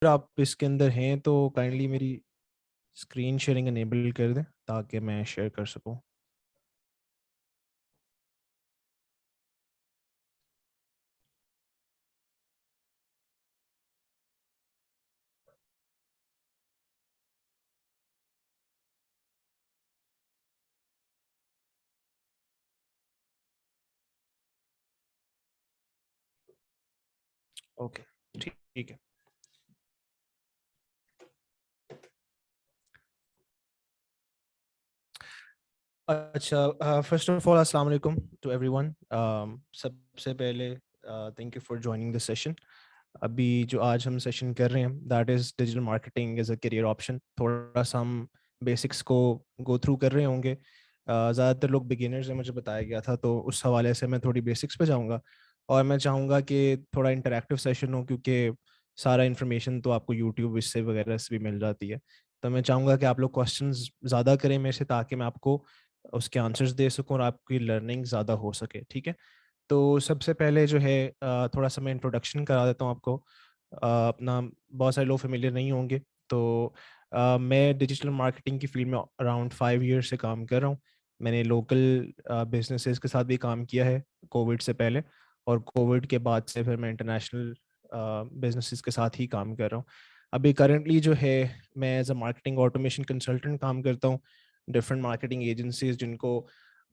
अगर आप इसके अंदर हैं तो काइंडली मेरी स्क्रीन शेयरिंग इनेबल कर दें ताकि मैं शेयर कर सकूं। ओके, ठीक है। अच्छा, फर्स्ट ऑफ ऑल अस्सलाम वालेकुम टू एवरीवन। सबसे पहले thank you for joining this session. अभी जो आज हम सेशन कर रहे हैं that is digital marketing as a career option. थोड़ा सा हम बेसिक्स को गो थ्रू कर रहे होंगे। ज़्यादातर लोग बिगिनर्स हैं, मुझे बताया गया था, तो उस हवाले से मैं थोड़ी बेसिक्स पे जाऊंगा। और मैं चाहूँगा कि थोड़ा इंटरेक्टिव सेशन हो, क्योंकि सारा इन्फॉर्मेशन तो आपको यूट्यूब इससे वगैरह से भी मिल जाती है। तो मैं चाहूँगा कि आप लोग क्वेश्चंस ज़्यादा करें मेरे से, ताकि मैं आपको उसके आंसर्स दे सकूँ और आपकी लर्निंग ज़्यादा हो सके। ठीक है, तो सबसे पहले जो है थोड़ा सा मैं इंट्रोडक्शन करा देता हूँ आपको। अपना बहुत सारे लोग फेमिलियर नहीं होंगे, तो मैं डिजिटल मार्केटिंग की फील्ड में अराउंड 5 ईयर से काम कर रहा हूँ। मैंने लोकल बिजनेसेस के साथ भी काम किया है कोविड से पहले, और कोविड के बाद से फिर मैं इंटरनेशनल बिजनेसेस के साथ ही काम कर रहा हूँ। अभी करंटली जो है मैं as a marketing automation consultant काम करता हूँ। डिफरेंट मार्केटिंग एजेंसीज जिनको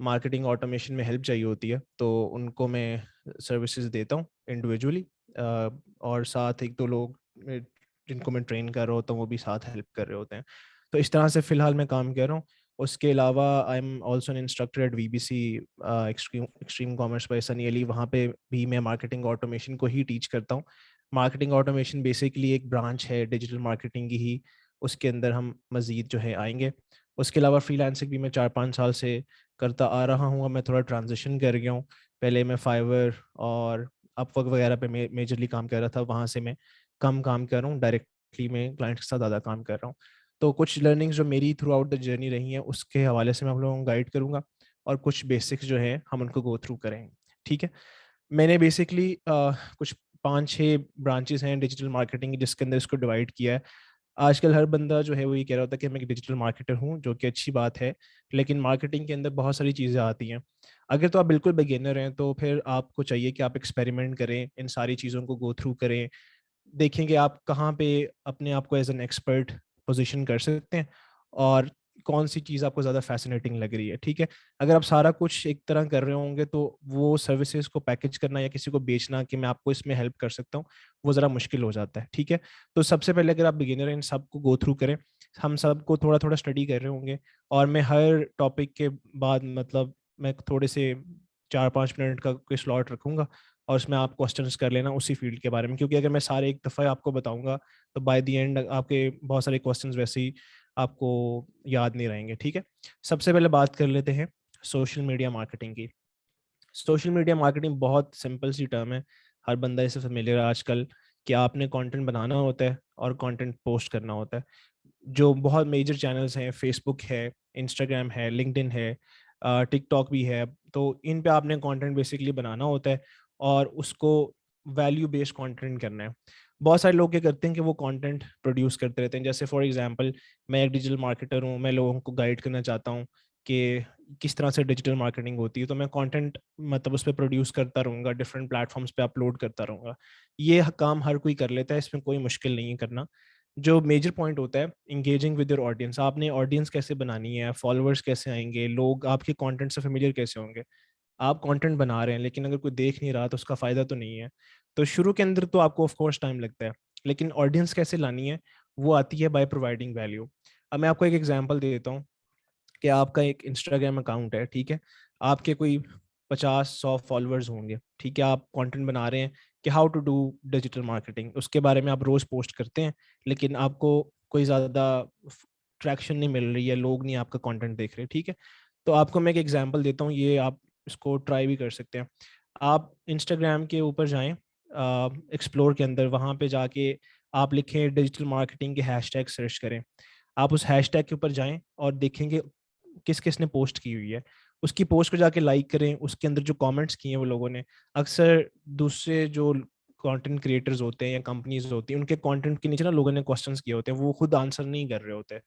मार्केटिंग ऑटोमेशन में हेल्प चाहिए होती है, तो उनको मैं सर्विसेज देता हूँ इंडिविजुअली। और साथ एक दो लोग जिनको मैं ट्रेन कर रहा होता हूँ वो भी साथ हेल्प कर रहे होते हैं। तो इस तरह से फ़िलहाल मैं काम कर रहा हूँ। उसके अलावा I am also an instructor at VBC extreme extreme commerce by Sunny Ali. वहाँ पे भी मैं मार्केटिंग ऑटोमेशन को ही टीच करता हूँ। मार्केटिंग ऑटोमेशन बेसिकली एक ब्रांच है डिजिटल मार्केटिंग की ही, उसके अंदर हम मज़ीद जो है आएंगे। उसके अलावा फ्रीलांसिंग भी मैं 4-5 साल से करता आ रहा हूँ। अब मैं थोड़ा ट्रांजिशन कर गया हूँ। पहले मैं फाइवर और अपवर्क वगैरह पे मेजरली काम कर रहा था, वहाँ से मैं कम काम कर रहा हूँ, डायरेक्टली मैं क्लाइंट्स के साथ ज़्यादा काम कर रहा हूँ। तो कुछ लर्निंग्स जो मेरी थ्रू आउट द जर्नी रही हैं उसके हवाले से मैं आप लोगों को गाइड करूँगा, और कुछ बेसिक्स जो है हम उनको गो थ्रू करेंगे। ठीक है, मैंने बेसिकली कुछ 5-6 ब्रांचेस हैं डिजिटल मार्केटिंग की जिसके अंदर इसको डिवाइड किया है। आजकल हर बंदा जो है वो ये कह रहा होता है कि मैं एक डिजिटल मार्केटर हूँ, जो कि अच्छी बात है, लेकिन मार्केटिंग के अंदर बहुत सारी चीज़ें आती हैं। अगर तो आप बिल्कुल बिगिनर हैं तो फिर आपको चाहिए कि आप एक्सपेरिमेंट करें, इन सारी चीज़ों को गो थ्रू करें, देखें कि आप कहाँ पे अपने आप को एज एन एक्सपर्ट पोजीशन कर सकते हैं, और कौन सी चीज़ आपको ज़्यादा फैसिनेटिंग लग रही है। ठीक है, अगर आप सारा कुछ एक तरह कर रहे होंगे तो वो सर्विसेज को पैकेज करना या किसी को बेचना कि मैं आपको इसमें हेल्प कर सकता हूँ, वो ज़रा मुश्किल हो जाता है। ठीक है, तो सबसे पहले अगर आप बिगिनर हैं इन सबको गो थ्रू करें। हम सबको थोड़ा थोड़ा स्टडी कर रहे होंगे, और मैं हर टॉपिक के बाद मतलब मैं थोड़े से 4-5 मिनट का कोई स्लॉट रखूंगा, और उसमें आप क्वेश्चंस कर लेना उसी फील्ड के बारे में, क्योंकि अगर मैं सारे एक दफ़ा आपको बताऊंगा तो बाय द एंड आपके बहुत सारे क्वेश्चंस वैसे ही आपको याद नहीं रहेंगे। ठीक है, सबसे पहले बात कर लेते हैं सोशल मीडिया मार्केटिंग की। सोशल मीडिया मार्केटिंग बहुत सिंपल सी टर्म है, हर बंदा इससे फेमिलियर है आजकल, कि आपने कंटेंट बनाना होता है और कंटेंट पोस्ट करना होता है। जो बहुत मेजर चैनल्स हैं, फेसबुक है, इंस्टाग्राम है, लिंक्डइन है, टिकटॉक भी है, तो इन पे आपने कंटेंट बेसिकली बनाना होता है और उसको वैल्यू बेस्ड कंटेंट करना है। बहुत सारे लोग क्या करते हैं कि वो कंटेंट प्रोड्यूस करते रहते हैं। जैसे फॉर एग्जांपल मैं एक डिजिटल मार्केटर हूँ, मैं लोगों को गाइड करना चाहता हूँ कि किस तरह से डिजिटल मार्केटिंग होती है, तो मैं कंटेंट मतलब उस पर प्रोड्यूस करता रहूँगा, डिफरेंट प्लेटफॉर्म्स पे अपलोड करता रहूँगा। ये काम हर कोई कर लेता है, इसमें कोई मुश्किल नहीं है करना। जो मेजर पॉइंट होता है इंगेजिंग विद योर ऑडियंस, आपने ऑडियंस कैसे बनानी है, फॉलोअर्स कैसे आएंगे, लोग आपके कंटेंट से फेमिलियर कैसे होंगे। आप कंटेंट बना रहे हैं लेकिन अगर कोई देख नहीं रहा तो उसका फ़ायदा तो नहीं है। तो शुरू के अंदर तो आपको ऑफ कोर्स टाइम लगता है, लेकिन ऑडियंस कैसे लानी है वो आती है बाय प्रोवाइडिंग वैल्यू। अब मैं आपको एक एग्जांपल दे देता हूँ कि आपका एक इंस्टाग्राम अकाउंट है, ठीक है, आपके कोई 50-100 फॉलोअर्स होंगे, ठीक है, आप कंटेंट बना रहे हैं कि how to do digital marketing, उसके बारे में आप रोज पोस्ट करते हैं, लेकिन आपको कोई ज़्यादा ट्रैक्शन नहीं मिल रही है, लोग नहीं आपका कंटेंट देख रहे। ठीक है, तो आपको मैं एक एग्जांपल देता हूँ, ये आप इसको ट्राई भी कर सकते हैं। आप इंस्टाग्राम के ऊपर जाएं, एक्सप्लोर के अंदर, वहाँ पे जाके आप लिखें डिजिटल मार्केटिंग के हैशटैग सर्च करें। आप उस हैशटैग के ऊपर जाएं और देखेंगे किस किस ने पोस्ट की हुई है, उसकी पोस्ट को जाके लाइक करें, उसके अंदर जो कमेंट्स किए हैं वो लोगों ने, अक्सर दूसरे जो कंटेंट क्रिएटर्स होते हैं या कंपनीज होती हैं, उनके कंटेंट के नीचे ना लोगों ने क्वेश्चंस किए होते हैं, वो खुद आंसर नहीं कर रहे होते।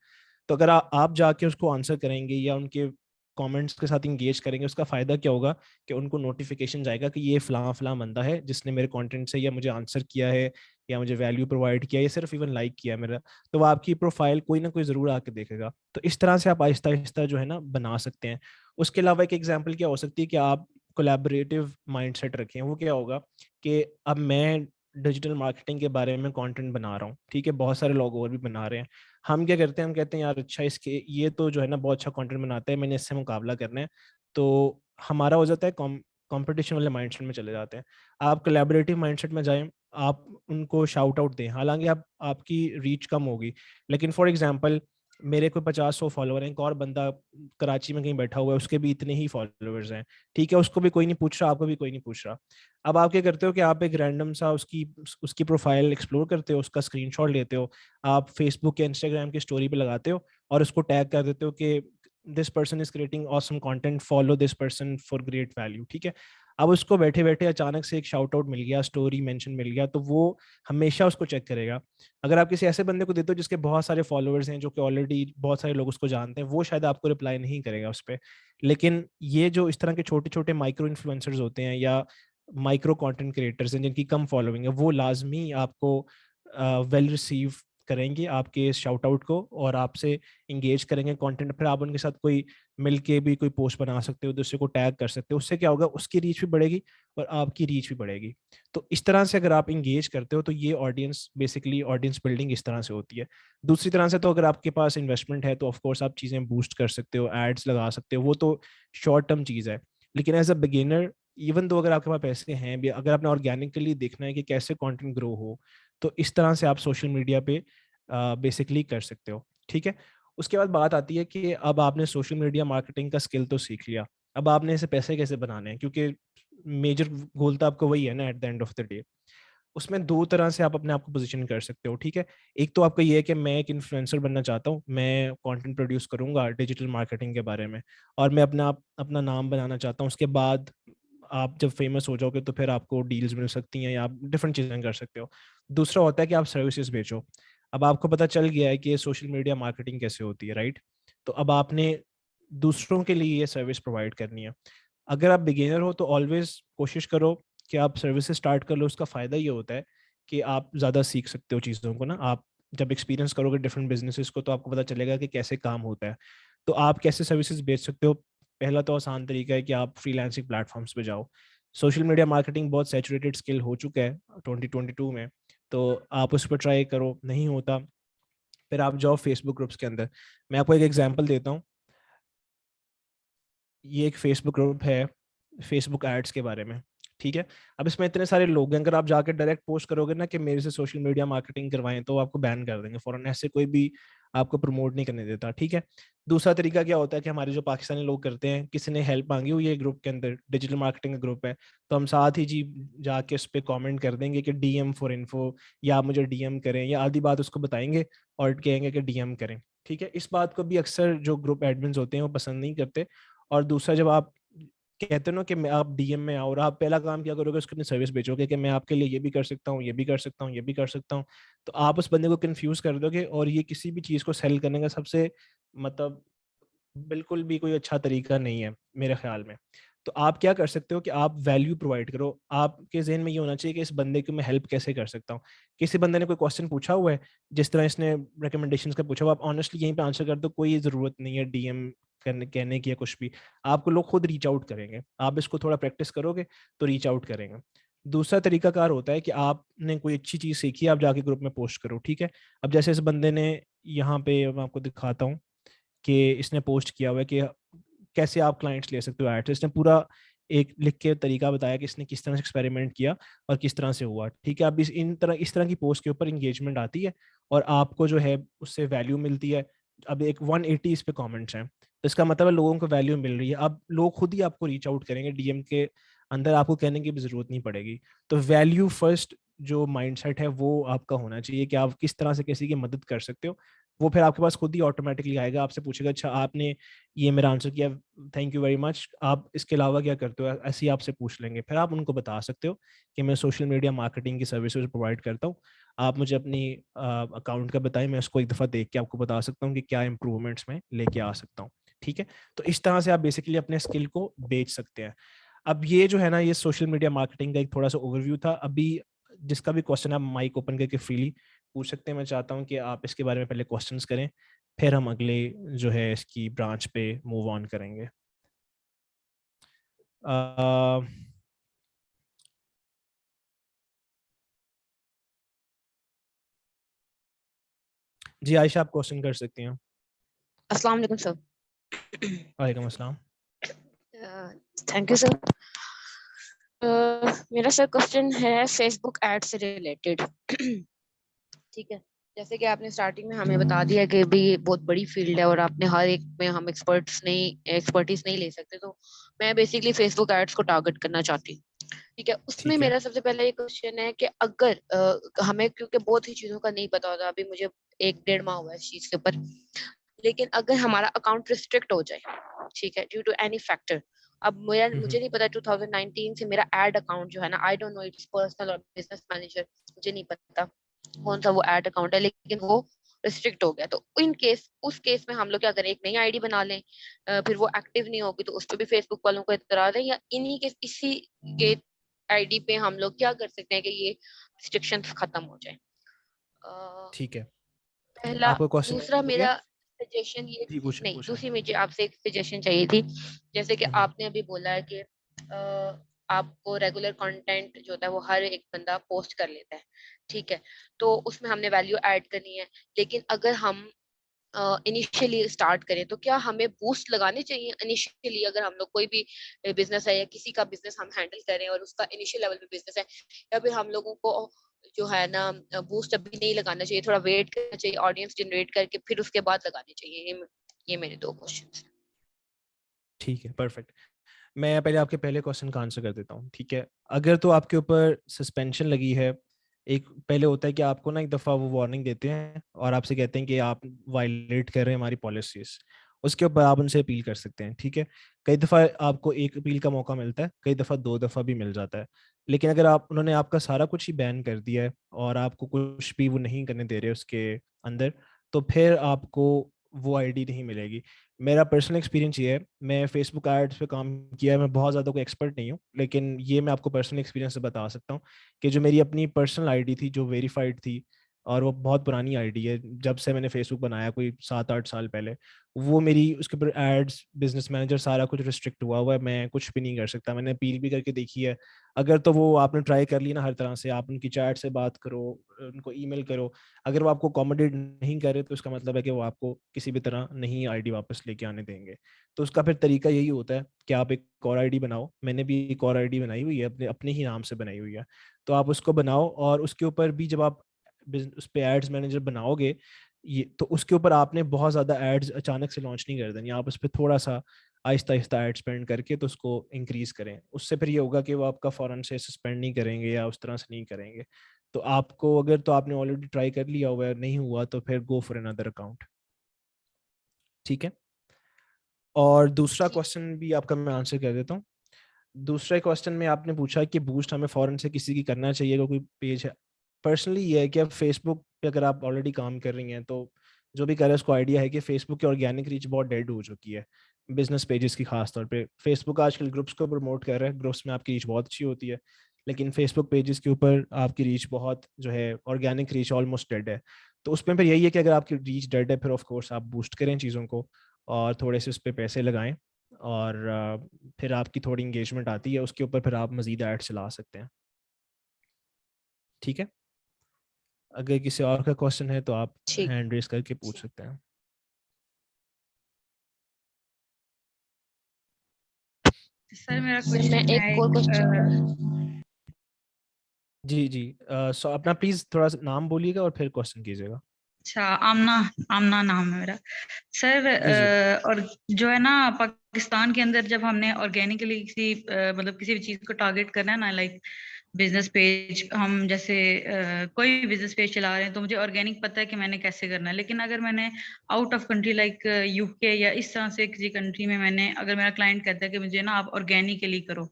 तो अगर आप जाके उसको आंसर करेंगे या उनके कमेंट्स के साथ इंगेज करेंगे, उसका फायदा क्या होगा कि उनको नोटिफिकेशन जाएगा कि ये फलां फलां बंदा है जिसने मेरे कंटेंट से या मुझे आंसर किया है या मुझे वैल्यू प्रोवाइड किया या सिर्फ इवन लाइक किया है मेरा। तो वो आपकी प्रोफाइल कोई ना कोई जरूर आके देखेगा। तो इस तरह से आप आहिस्ता आहिस्ता जो है ना बना सकते हैं। उसके अलावा एक एग्जाम्पल क्या हो सकती है कि आप कोलैबोरेटिव माइंडसेट रखें। वो क्या होगा कि अब मैं डिजिटल मार्केटिंग के बारे में कंटेंट बना रहा हूँ, ठीक है, बहुत सारे लोग और भी बना रहे हैं। हम क्या करते हैं, हम कहते हैं यार अच्छा इसके ये तो जो है ना बहुत अच्छा कंटेंट बनाता है, मैंने इससे मुकाबला करना है। तो हमारा हो जाता है कंपटीशन वाले माइंडसेट में चले जाते हैं। आप कोलैबोरेटिव माइंडसेट में जाएं, आप उनको शाउट आउट दें, हालांकि आप आपकी रीच कम होगी, लेकिन फॉर एग्जांपल मेरे कोई 50-100 फॉलोअर हैं, एक और बंदा कराची में कहीं बैठा हुआ है, उसके भी इतने ही फॉलोअर्स हैं, ठीक है, उसको भी कोई नहीं पूछ रहा, आपको भी कोई नहीं पूछ रहा। अब आप क्या करते हो कि आप एक रैंडम सा उसकी उसकी प्रोफाइल एक्सप्लोर करते हो, उसका स्क्रीनशॉट लेते हो, आप फेसबुक या इंस्टाग्राम की स्टोरी पे लगाते हो और उसको टैग कर देते हो कि this person is creating awesome content, follow this person for great value, ठीक है। अब उसको बैठे बैठे अचानक से एक शाउट आउट मिल गया, स्टोरी मेंशन मिल गया, तो वो हमेशा उसको चेक करेगा। अगर आप किसी ऐसे बंदे को देते हो जिसके बहुत सारे फॉलोअर्स हैं, जो कि ऑलरेडी बहुत सारे लोग उसको जानते हैं, वो शायद आपको रिप्लाई नहीं करेगा उस पर। लेकिन ये जो इस तरह के छोटे छोटे माइक्रो इन्फ्लुएंसर्स होते हैं या माइक्रो कंटेंट क्रिएटर्स हैं जिनकी कम फॉलोइंग है, वो लाजमी आपको वेल रिसीव करेंगे आपके इस शाउट आउट को और आपसे इंगेज करेंगे कंटेंट। फिर आप उनके साथ कोई मिल के भी कोई पोस्ट बना सकते हो, दूसरे को टैग कर सकते हो, उससे क्या होगा, उसकी रीच भी बढ़ेगी और आपकी रीच भी बढ़ेगी। तो इस तरह से अगर आप इंगेज करते हो तो ये ऑडियंस, बेसिकली ऑडियंस बिल्डिंग इस तरह से होती है। दूसरी तरह से तो अगर आपके पास इन्वेस्टमेंट है तो ऑफकोर्स आप चीज़ें बूस्ट कर सकते हो, एड्स लगा सकते हो, वो तो शॉर्ट टर्म चीज़ है। लेकिन as a beginner, even though अगर आपके पास पैसे हैं भी, अगर आपने ऑर्गेनिकली देखना है कि कैसे कंटेंट ग्रो हो, तो इस तरह से आप सोशल मीडिया पे बेसिकली कर सकते हो, ठीक है। उसके बाद बात आती है कि अब आपने सोशल मीडिया मार्केटिंग का स्किल तो सीख लिया, अब आपने इसे पैसे कैसे बनाने हैं, क्योंकि मेजर गोल तो आपको वही है ना at the end of the day. उसमें दो तरह से आप अपने आप को पोजीशन कर सकते हो, ठीक है। एक तो आपका ये है कि मैं एक इन्फ्लुएंसर बनना चाहता हूँ, मैं कंटेंट प्रोड्यूस करूंगा डिजिटल मार्केटिंग के बारे में और मैं अपना नाम बनाना चाहता हूँ। उसके बाद आप जब फेमस हो जाओगे तो फिर आपको डील्स मिल सकती हैं या आप डिफरेंट चीज़ें कर सकते हो। दूसरा होता है कि आप सर्विसेज बेचो। अब आपको पता चल गया है कि सोशल मीडिया मार्केटिंग कैसे होती है, राइट। तो अब आपने दूसरों के लिए ये सर्विस प्रोवाइड करनी है। अगर आप बिगिनर हो तो ऑलवेज कोशिश करो कि आप सर्विसेज स्टार्ट कर लो। उसका फ़ायदा ये होता है कि आप ज़्यादा सीख सकते हो चीज़ों को ना। आप जब एक्सपीरियंस करोगे डिफरेंट बिजनेसेस को तो आपको पता चलेगा कि कैसे काम होता है। तो आप कैसे सर्विसेज बेच सकते हो। पहला तो आसान तरीका है कि आप फ्रीलांसिंग प्लेटफॉर्म्स पे जाओ। सोशल मीडिया मार्केटिंग बहुत सैचुरेटेड स्किल हो चुका है 2022 में, तो आप उस पर ट्राई करो, नहीं होता फिर आप जाओ फेसबुक ग्रुप्स के अंदर। मैं आपको एक एग्जांपल देता हूँ। ये एक फेसबुक ग्रुप है फेसबुक एड्स के बारे में, ठीक है। अब इसमें इतने सारे लोग हैं, अगर आप जाकर डायरेक्ट पोस्ट करोगे ना कि मेरे से सोशल मीडिया मार्केटिंग करवाएं, तो आपको बैन कर देंगे फौरन, ऐसे कोई भी आपको प्रमोट नहीं करने देता, ठीक है। दूसरा तरीका क्या होता है कि हमारे जो पाकिस्तानी लोग करते हैं, किसी ने हेल्प मांगी हुई है ग्रुप के अंदर, डिजिटल मार्केटिंग का ग्रुप है, तो हम साथ ही जी जाके उस पर कॉमेंट कर देंगे कि डीएम फॉर इन्फो, या आप मुझे डीएम करें, या आधी बात उसको बताएंगे और कहेंगे कि डीएम करें, ठीक है। इस बात को भी अक्सर जो ग्रुप एडमिन्स होते हैं वो पसंद नहीं करते। और दूसरा, जब आप कहते हो ना कि मैं आप डीएम में आओ और आप पहला काम क्या करोगे, उसकी अपनी सर्विस बेचोगे कि मैं आपके लिए ये भी कर सकता हूँ, ये भी कर सकता हूँ, ये भी कर सकता हूँ, तो आप उस बंदे को कंफ्यूज कर दोगे। और ये किसी भी चीज़ को सेल करने का सबसे मतलब बिल्कुल भी कोई अच्छा तरीका नहीं है मेरे ख्याल में। तो आप क्या कर सकते हो कि आप वैल्यू प्रोवाइड करो। आपके जहन में ये होना चाहिए कि इस बंदे की मैं हेल्प कैसे कर सकता हूँ। किसी बंदे ने कोई क्वेश्चन पूछा हुआ है, जिस तरह इसने रिकमेंडेशंस का पूछा हुआ, आप ऑनेस्टली यहीं पे आंसर कर दो, कोई ज़रूरत नहीं है डीएम करने कहने की या कुछ भी। आपको लोग खुद रीच आउट करेंगे, आप इसको थोड़ा प्रैक्टिस करोगे तो रीच आउट करेंगे। दूसरा तरीकाकार होता है कि आपने कोई अच्छी चीज़ सीखी, आप जाके ग्रुप में पोस्ट करो, ठीक है। अब जैसे इस बंदे ने यहाँ पे, मैं आपको दिखाता हूँ कि इसने पोस्ट किया हुआ है कि कैसे आप क्लाइंट्स ले सकते हो एड्स। इसने पूरा एक लिख के तरीका बताया कि इसने किस तरह से एक्सपेरिमेंट किया और किस तरह से हुआ, ठीक है। अब इस तरह की पोस्ट के ऊपर इंगेजमेंट आती है और आपको जो है उससे वैल्यू मिलती है। अब एक 180 इस पे कमेंट्स हैं, तो इसका मतलब है लोगों को वैल्यू मिल रही है। अब लोग खुद ही आपको रीच आउट करेंगे, डीएम के अंदर आपको कहने की भी जरूरत नहीं पड़ेगी। तो वैल्यू फर्स्ट जो माइंडसेट है वो आपका होना चाहिए कि आप किस तरह से किसी की मदद कर सकते हो वो फिर आपके पास खुद ही ऑटोमेटिकली आएगा, आपसे पूछेगा अच्छा आपने ये मेरा आंसर किया, थैंक यू वेरी मच, आप इसके अलावा क्या करते हो, ऐसे ही आपसे पूछ लेंगे। फिर आप उनको बता सकते हो कि मैं सोशल मीडिया मार्केटिंग की सर्विसेज प्रोवाइड करता हूँ, आप मुझे अपनी अकाउंट का बताएं, मैं उसको एक दफ़ा देख के आपको बता सकता हूँ कि क्या इंप्रूवमेंट्स मैं लेके आ सकता हूँ। ठीक है, तो इस तरह से आप बेसिकली अपने स्किल को बेच सकते हैं। अब ये जो है ना, ये सोशल मीडिया मार्केटिंग का एक थोड़ा सा ओवरव्यू था। अभी जिसका भी क्वेश्चन आप माइक ओपन करके फ्रीली पूछ सकते हैं। मैं चाहता हूँ कि आप इसके बारे में पहले क्वेश्चंस करें, फिर हम अगले जो है इसकी ब्रांच पे मूव ऑन करेंगे। अ, जी आयशा, आप क्वेश्चन कर सकती हैं। अस्सलाम वालेकुम सर। वालेकुम अस्सलाम। Thank you sir. मेरा सर क्वेश्चन है फेसबुक एड से रिलेटेड। ठीक है, जैसे कि आपने स्टार्टिंग में हमें बता दिया कि भी ये बहुत बड़ी फील्ड है और आपने हर एक में हम एक्सपर्टीज नहीं ले सकते, तो मैं बेसिकली फेसबुक एड्स को टारगेट करना चाहती हूँ। ठीक है, उसमें ठीक है। मेरा सबसे पहला ये क्वेश्चन है कि अगर हमें, क्योंकि बहुत ही चीजों का नहीं पता होता, अभी मुझे 1-1.5 माह हुआ है इस चीज के ऊपर, लेकिन अगर हमारा अकाउंट रिस्ट्रिक्ट हो जाए, ठीक है, ड्यू टू एनी फैक्टर, अब मुझे नहीं पता 2019 से मेरा एड अकाउंट जो है ना, I don't know it's personal और बिजनेस मैनेजर, मुझे नहीं पता कौन सा वो एड अकाउंट है, लेकिन वो रिस्ट्रिक्ट हो गया, तो इन केस उस केस में हम लोग क्या करें, एक नई आईडी बना लें, फिर वो एक्टिव नहीं होगी तो उस पर भी फेसबुक वालों को इतरा दें, या इन्हीं के इसी के आईडी पे हम लोग क्या कर सकते हैं कि ये रिस्ट्रिक्शन खत्म हो जाए। ठीक है, पहला। आपका क्वेश्चन दूसरा हो गया। मेरा सजेशन ये, जी पूछें नहीं, पूछें। दूसरी मुझे आपसे एक सजेशन चाहिए थी। जैसे कि हम्म, आपने अभी बोला है कि आपको रेगुलर कंटेंट जो होता है वो हर एक बंदा पोस्ट कर लेता है, ठीक है, तो उसमें हमने वैल्यू ऐड करनी है, लेकिन अगर हम इनिशियली स्टार्ट करें तो क्या हमें बूस्ट लगाने चाहिए इनिशियली, अगर हम लोग कोई भी बिजनेस है या किसी का बिजनेस हम हैंडल करें और उसका इनिशियल लेवल पे बिजनेस है, या फिर हम लोगों को जो है ना बूस्ट अभी नहीं लगाना चाहिए, थोड़ा वेट करना चाहिए, ऑडियंस जनरेट करके फिर उसके बाद लगाने चाहिए? ये मेरे 2 क्वेश्चन हैं। ठीक है, परफेक्ट। मैं पहले आपके पहले क्वेश्चन का आंसर कर देता हूँ। ठीक है, अगर तो आपके ऊपर सस्पेंशन लगी है, एक पहले होता है कि आपको ना एक दफ़ा वो वार्निंग देते हैं और आपसे कहते हैं कि आप वायलेट कर रहे हैं हमारी पॉलिसीज, उसके ऊपर आप उनसे अपील कर सकते हैं। ठीक है, कई दफ़ा आपको एक अपील का मौका मिलता है, कई दफ़ा 2 दफ़ा भी मिल जाता है। लेकिन अगर आप उन्होंने आपका सारा कुछ ही बैन कर दिया है और आपको कुछ भी वो नहीं करने दे रहे उसके अंदर, तो फिर आपको वो आईडी नहीं मिलेगी। मेरा पर्सनल एक्सपीरियंस ये है, मैं फेसबुक एड्स पे काम किया है, मैं बहुत ज़्यादा कोई एक्सपर्ट नहीं हूँ, लेकिन ये मैं आपको पर्सनल एक्सपीरियंस से बता सकता हूँ कि जो मेरी अपनी पर्सनल आईडी थी जो वेरीफाइड थी, और वो बहुत पुरानी आईडी है, जब से मैंने फेसबुक बनाया कोई 7-8 साल पहले, वो मेरी उसके ऊपर एड्स, बिजनेस मैनेजर सारा कुछ रिस्ट्रिक्ट हुआ हुआ है, मैं कुछ भी नहीं कर सकता। मैंने अपील भी करके देखी है। अगर तो वो आपने ट्राई कर ली ना हर तरह से, आप उनकी चैट से बात करो, उनको ईमेल करो, अगर वो आपको अकोमोडेट नहीं करे तो उसका मतलब है कि वो आपको किसी भी तरह नहीं आईडी वापस लेके आने देंगे। तो उसका फिर तरीका यही होता है कि आप एक और आईडी बनाओ। मैंने भी एक और आईडी बनाई हुई है, अपने अपने ही नाम से बनाई हुई है। तो आप उसको बनाओ और उसके ऊपर भी जब आप उस पर एड्स मैनेजर बनाओगे, ये तो उसके ऊपर आपने बहुत ज़्यादा एड्स अचानक से लॉन्च नहीं कर देनी, आप उस पर थोड़ा सा आहिस्ता आहिस्ता एड स्पेंड करके तो उसको इंक्रीज करें। उससे फिर ये होगा कि वो आपका फ़ौरन से सस्पेंड नहीं करेंगे या उस तरह से नहीं करेंगे। तो आपको अगर तो आपने ऑलरेडी ट्राई कर लिया हुआ है, नहीं हुआ तो फिर गो फॉर अनदर अकाउंट। ठीक है, और दूसरा ठीक। क्वेश्चन भी आपका मैं आंसर कर देता हूँ। दूसरे क्वेश्चन में आपने पूछा कि बूस्ट हमें फॉरेन से किसी की करना चाहिए अगर कोई पेज है। पर्सनली ये है कि अब फेसबुक पे अगर आप ऑलरेडी काम कर रही हैं तो जो भी करे उसको आइडिया है कि फेसबुक की ऑर्गेनिक रीच बहुत डेड हो चुकी है, बिजनेस पेजेस की खास तौर पे। फेसबुक आजकल ग्रुप्स को प्रमोट कर रहा है, ग्रुप्स में आपकी रीच बहुत अच्छी होती है, लेकिन फेसबुक पेजेस के ऊपर आपकी रीच बहुत जो है ऑर्गेनिक रीच ऑलमोस्ट डेड है। तो उसमें फिर यही है कि अगर आपकी रीच डेड है, फिर ऑफ कोर्स आप बूस्ट करें चीज़ों को और थोड़े से उस पर पैसे लगाएं, और फिर आपकी थोड़ी इंगेजमेंट आती है, उसके ऊपर फिर आप मजीद ऐड चला सकते हैं। ठीक है, अगर किसी और का क्वेश्चन है तो आप ठीक। हैंड रेस करके पूछ सकते हैं। सर मेरा सर मैं क्वेश्चन है एक और क्वेश्चन। जी जी, सो अपना प्लीज थोड़ा सा नाम बोलिएगा और फिर क्वेश्चन कीजिएगा। अच्छा, आमना, आमना नाम है मेरा सर। जी जी। और जो है ना, पाकिस्तान के अंदर जब हमने ऑर्गेनिकली किसी मतलब किसी भी चीज को टारगेट करना है ना, लाइक बिजनेस पेज हम जैसे कोई भी बिजनेस पेज चला रहे हैं तो मुझे ऑर्गेनिक पता है कि मैंने कैसे करना है, लेकिन अगर मैंने out of country like UK या इस तरह से किसी कंट्री में मैंने, अगर मेरा क्लाइंट कहता है कि मुझे ना आप ऑर्गेनिकली करो,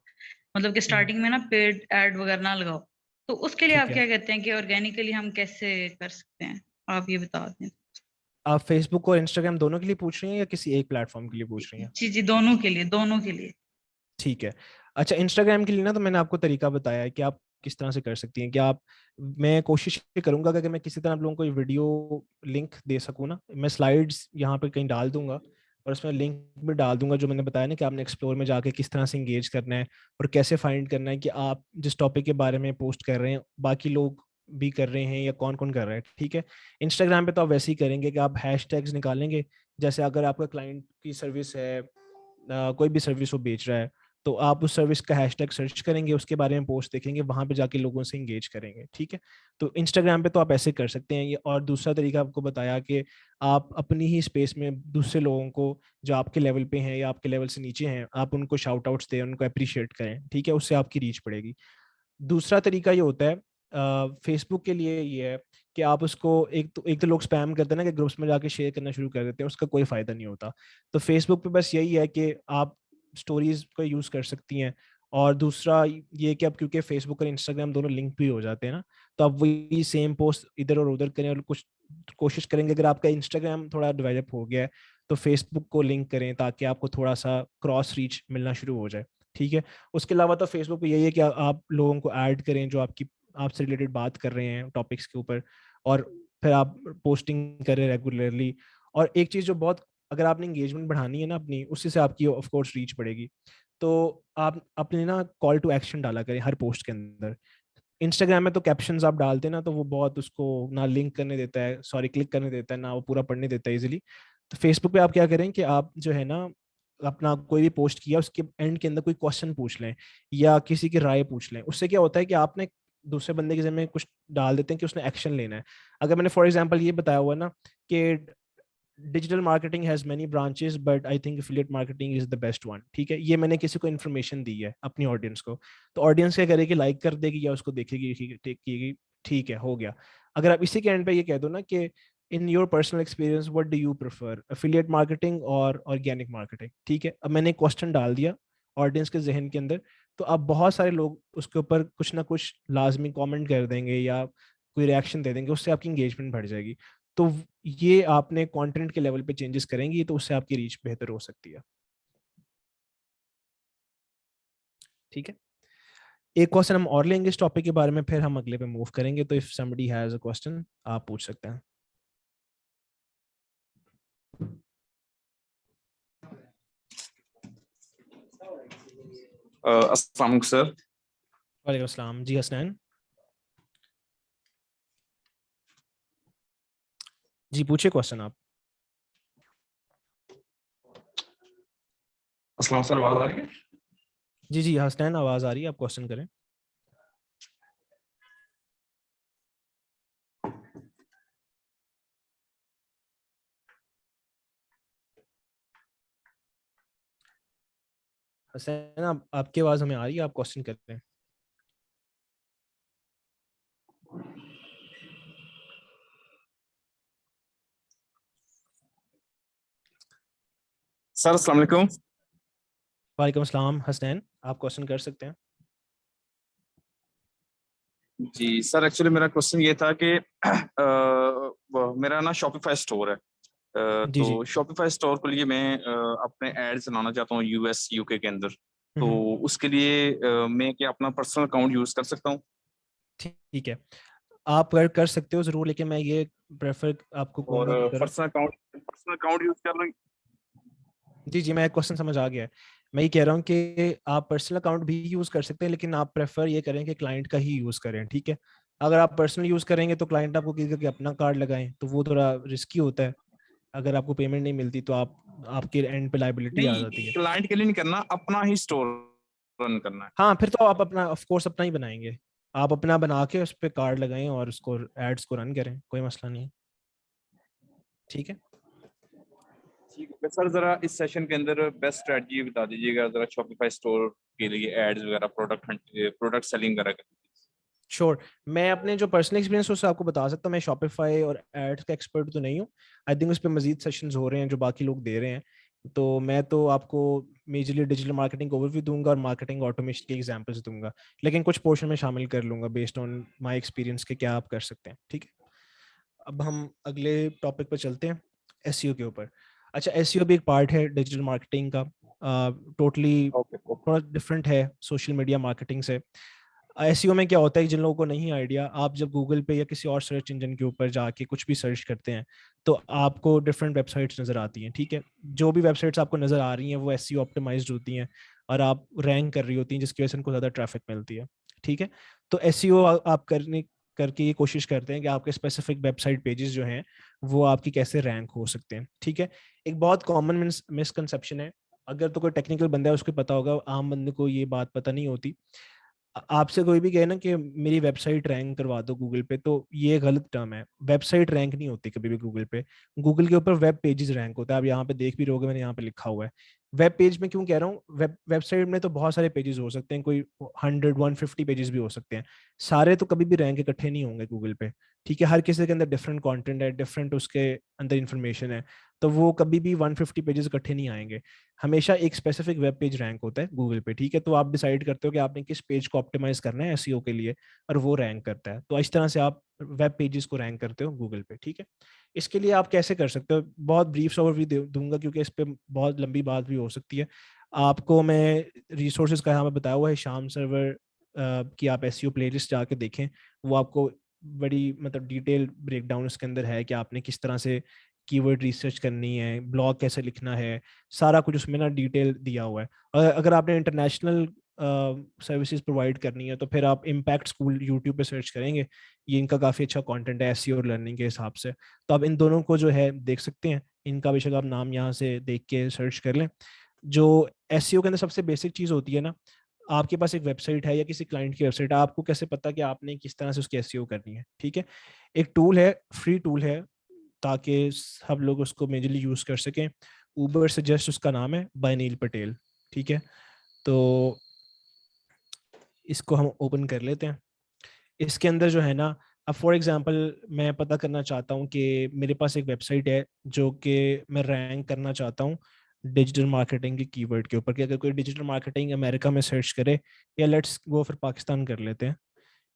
मतलब कि स्टार्टिंग में ना पेड एड वगैरह ना लगाओ, तो उसके लिए ठीक आप है। क्या कहते हैं कि ऑर्गेनिकली हम कैसे कर सकते हैं? आप ये बता दें। आप फेसबुक और इंस्टाग्राम दोनों के लिए पूछ रही हैं या किसी एक प्लेटफॉर्म के लिए पूछ रही हैं? जी जी, दोनों के लिए, दोनों के लिए। ठीक है। अच्छा, इंस्टाग्राम के लिए ना तो मैंने आपको तरीका बताया है कि आप किस तरह से कर सकती हैं कि आप, मैं कोशिश ये करूंगा कि अगर मैं किसी तरह आप लोगों को वीडियो लिंक दे सकूं ना, मैं स्लाइड्स यहाँ पे कहीं डाल दूंगा और उसमें लिंक भी डाल दूंगा जो मैंने बताया ना कि आपने एक्सप्लोर में जाके किस तरह से इंगेज करना है और कैसे फाइंड करना है कि आप जिस टॉपिक के बारे में पोस्ट कर रहे हैं बाकी लोग भी कर रहे हैं या कौन कौन कर रहा है। ठीक है। इंस्टाग्राम पे तो आप वैसे ही करेंगे कि आप हैशटैग्स निकालेंगे। जैसे अगर आपका क्लाइंट की सर्विस है, कोई भी सर्विस वो बेच रहा है, तो आप उस सर्विस का हैशटैग सर्च करेंगे, उसके बारे में पोस्ट देखेंगे, वहां पे जाके लोगों से इंगेज करेंगे। ठीक है। तो इंस्टाग्राम पे तो आप ऐसे कर सकते हैं ये। और दूसरा तरीका आपको बताया कि आप अपनी ही स्पेस में दूसरे लोगों को जो आपके लेवल पे हैं या आपके लेवल से नीचे हैं, आप उनको शाउट आउट्स दें, उनको अप्रिशिएट करें। ठीक है। उससे आपकी रीच बढ़ेगी। दूसरा तरीका ये होता है फेसबुक के लिए, ये है कि आप उसको, एक तो लोग स्पैम करते हैं ना कि ग्रुप्स में जाके शेयर करना शुरू कर देते हैं, उसका कोई फायदा नहीं होता। तो फेसबुक पे बस यही है कि आप स्टोरीज को यूज कर सकती हैं। और दूसरा ये कि अब क्योंकि फेसबुक और इंस्टाग्राम दोनों लिंक भी हो जाते हैं ना, तो आप वही सेम पोस्ट इधर और उधर करें और कुछ कोशिश करेंगे। अगर आपका इंस्टाग्राम थोड़ा डेवलप हो गया है तो फेसबुक को लिंक करें ताकि आपको थोड़ा सा क्रॉस रीच मिलना शुरू हो जाए। ठीक है। उसके अलावा तो फेसबुक पे यही है कि आप लोगों को ऐड करें जो आपसे रिलेटेड बात कर रहे हैं टॉपिक्स के ऊपर, और फिर आप पोस्टिंग करें रेगुलरली। और एक चीज़ जो बहुत, अगर आपने इंगेजमेंट बढ़ानी है ना अपनी, उसी से आपकी ऑफ कोर्स रीच बढ़ेगी। तो आप अपने ना कॉल टू एक्शन डाला करें हर पोस्ट के अंदर। इंस्टाग्राम में तो कैप्शंस आप डालते हैं ना तो वो बहुत उसको ना लिंक करने देता है, सॉरी क्लिक करने देता है, ना वो पूरा पढ़ने देता है इजीली। तो फेसबुक पे आप क्या करें कि आप जो है ना अपना कोई भी पोस्ट किया उसके एंड के अंदर कोई क्वेश्चन पूछ लें या किसी की राय पूछ लें। उससे क्या होता है कि आपने दूसरे बंदे के ज़िम्मे कुछ डाल देते हैं कि उसने एक्शन लेना है। अगर मैंने फॉर एग्जांपल ये बताया हुआ ना कि digital marketing has many branches but I think affiliate marketing is the best one. ठीक है। ये मैंने किसी को इन्फॉर्मेशन दी है अपनी ऑडियंस को, तो ऑडियंस क्या करेगी, लाइक कर देगी या उसको देखेगी, ठीक है, हो गया। अगर आप इसी के एंड पे ये कह दो ना कि in your personal experience what do you prefer, affiliate marketing और ऑर्गेनिक मार्केटिंग। ठीक है। अब मैंने एक क्वेश्चन डाल दिया ऑडियंस के जहन के अंदर, तो अब बहुत सारे लोग उसके ऊपर कुछ ना कुछ लाजमी कमेंट कर देंगे या कोई रिएक्शन दे देंगे, उससे आपकी इंगेजमेंट बढ़ जाएगी। तो ये आपने कंटेंट के लेवल पे चेंजेस करेंगी तो उससे आपकी रीच बेहतर हो सकती है। ठीक है। एक क्वेश्चन हम और लेंगे इस टॉपिक के बारे में, फिर हम अगले पे मूव करेंगे। तो if somebody has a question आप पूछ सकते हैं। अस्सलाम वालेकुम सर। वालेकुम अस्सलाम जी। हसनैन जी, पूछिए क्वेश्चन आप। अस्सलाम सर, आवाज आ रही है? जी जी हसनैन, आवाज आ रही है, आप क्वेश्चन करें। हसनैन आपकी आवाज हमें आ रही है, आप क्वेश्चन करते हैं। सर अस्सलाम वालेकुम। वालेकुम अस्सलाम हसनैन, आप क्वेश्चन कर सकते हैं। जी सर, एक्चुअली मेरा क्वेश्चन ये था कि मेरा ना शॉपिफाई स्टोर है। जी जी। तो शॉपिफाई स्टोर के लिए मैं अपने एड्स बनाना चाहता हूँ यूएस यूके के अंदर। तो हम्म, उसके लिए मैं क्या अपना पर्सनल अकाउंट यूज कर सकता हूँ? ठीक है। आप अगर कर सकते हो जरूर, लेकिन मैं ये प्रेफर आपको और कहूंगा कि अगर, पर्सनल अकाउंट यूज कर लूँ? जी जी मैं क्वेश्चन समझ आ गया है। मैं ये कह रहा हूँ कि आप पर्सनल अकाउंट भी यूज कर सकते हैं, लेकिन आप प्रेफर ये करें कि क्लाइंट का ही यूज करें। ठीक है। अगर आप पर्सनल यूज करेंगे तो क्लाइंट आपको किसी के अपना कार्ड लगाएं तो वो थोड़ा रिस्की होता है। अगर आपको पेमेंट नहीं मिलती तो आपके एंड पे लाइबिलिटी आ नहीं, जाती है। क्लाइंट के लिए नहीं करना, अपना ही स्टोर रन करना है। हाँ, फिर तो आप अपना ऑफ कोर्स अपना ही बनाएंगे। आप अपना बना के उस पर कार्ड लगाएं और उसको एड्स को रन करें, कोई मसला नहीं है। ठीक है। ठीक है सर, जरा इस सेशन के अंदर बेस्ट स्ट्रेटजी बता दीजिएगा जरा शॉपिफाई स्टोर के लिए एड्स वगैरह, प्रोडक्ट सेलिंग वगैरह का। श्योर, मैं अपने जो पर्सनल एक्सपीरियंस उससे आपको बता सकता हूँ। मैं शॉपिफाई और एड्स का एक्सपर्ट तो नहीं हूँ। आई थिंक उस पर मजीद सेशंस हो रहे हैं जो बाकी लोग दे रहे हैं। तो मैं तो आपको मेजरली डिजिटल मार्केटिंग ओवरव्यू दूंगा और मार्केटिंग ऑटोमेशन के एग्जांपल्स दूंगा, लेकिन कुछ पोर्शन में शामिल कर लूंगा बेस्ड ऑन माय एक्सपीरियंस के क्या आप कर सकते हैं। ठीक है, अब हम अगले टॉपिक पर चलते हैं, एसईओ के ऊपर। अच्छा, एसईओ भी एक पार्ट है डिजिटल मार्केटिंग का, टोटली ओके ओके। थोड़ा डिफरेंट है सोशल मीडिया मार्केटिंग से। एसईओ में क्या होता है, जिन लोगों को नहीं आइडिया, आप जब गूगल पे या किसी और सर्च इंजन के ऊपर जाके कुछ भी सर्च करते हैं तो आपको डिफरेंट वेबसाइट्स नज़र आती हैं। ठीक है, जो भी वेबसाइट्स आपको नज़र आ रही हैं वो एसईओ ऑप्टिमाइज्ड होती हैं और आप रैंक कर रही होती हैं, जिसकी वजह से उनको ज़्यादा ट्रैफिक मिलती है। ठीक है, तो एसईओ आप करने करके ये कोशिश करते हैं कि आपके स्पेसिफिक वेबसाइट पेजेस जो हैं वो आपकी कैसे रैंक हो सकते हैं। ठीक है, एक बहुत कॉमन मिसकंसेप्शन है, अगर तो कोई टेक्निकल बंदा है उसको पता होगा, आम बंदे को ये बात पता नहीं होती। आपसे कोई भी कहे ना कि मेरी वेबसाइट रैंक करवा दो गूगल पे, तो ये गलत टर्म है। वेबसाइट रैंक नहीं होती कभी भी गूगल पे। गूगल के ऊपर वेब पेजेस रैंक होता है। आप यहाँ पे देख भी रहोगे, मैंने यहाँ पे लिखा हुआ है। वेब पेज में क्यों कह रहा हूँ, वेबसाइट में तो बहुत सारे पेजेस हो सकते हैं, कोई 100-150 पेजेस भी हो सकते हैं। सारे तो कभी भी रैंक इकट्ठे नहीं होंगे गूगल पे। ठीक है, हर किसी के अंदर डिफरेंट कंटेंट है, डिफरेंट उसके अंदर इंफॉर्मेशन है, तो वो कभी भी 150 पेजेस इकट्ठे नहीं आएंगे। हमेशा एक स्पेसिफिक वेब पेज रैंक होता है गूगल पे। ठीक है, तो आप डिसाइड करते हो कि आपने किस पेज को ऑप्टिमाइज करना है एसईओ के लिए, और वो रैंक करता है। तो इस तरह से आप वेब पेजेस को रैंक करते हो गूगल पे। ठीक है, इसके लिए आप कैसे कर सकते हो, बहुत ब्रीफ ओवरव्यू दूंगा क्योंकि इस पे बहुत लंबी बात भी हो सकती है। आपको मैं रिसोर्सेज का यहाँ पे बताया हुआ है, शाम सर्वर की आप एसईओ प्लेलिस्ट जाके देखें। वो आपको बड़ी मतलब डिटेल ब्रेकडाउन उसके अंदर है कि आपने किस तरह से कीवर्ड रिसर्च करनी है, ब्लॉग कैसे लिखना है, सारा कुछ उसमें ना डिटेल दिया हुआ है। और अगर आपने इंटरनेशनल सर्विसेज प्रोवाइड करनी है तो फिर आप इम्पैक्ट स्कूल यूट्यूब पे सर्च करेंगे, ये इनका काफ़ी अच्छा कंटेंट है एसईओ और लर्निंग के हिसाब से। तो आप इन दोनों को जो है देख सकते हैं, इनका बेशक आप नाम यहाँ से देख के सर्च कर लें। जो एसईओ के अंदर सबसे बेसिक चीज़ होती है ना, आपके पास एक वेबसाइट है या किसी क्लाइंट की वेबसाइट है, आपको कैसे पता कि आपने किस तरह से उसकी एसईओ करनी है। ठीक है, एक टूल है, फ्री टूल है, ताकि सब लोग उसको मेजरली यूज कर सकें। ऊबर सजेस्ट उसका नाम है, बाय नील पटेल। ठीक है, तो इसको हम ओपन कर लेते हैं। इसके अंदर जो है ना, अब फॉर एग्जांपल मैं पता करना चाहता हूँ कि मेरे पास एक वेबसाइट है जो कि मैं रैंक करना चाहता हूँ डिजिटल मार्केटिंग के कीवर्ड के ऊपर, कि अगर कोई डिजिटल मार्केटिंग अमेरिका में सर्च करे, या लेट्स गो फिर पाकिस्तान कर लेते हैं।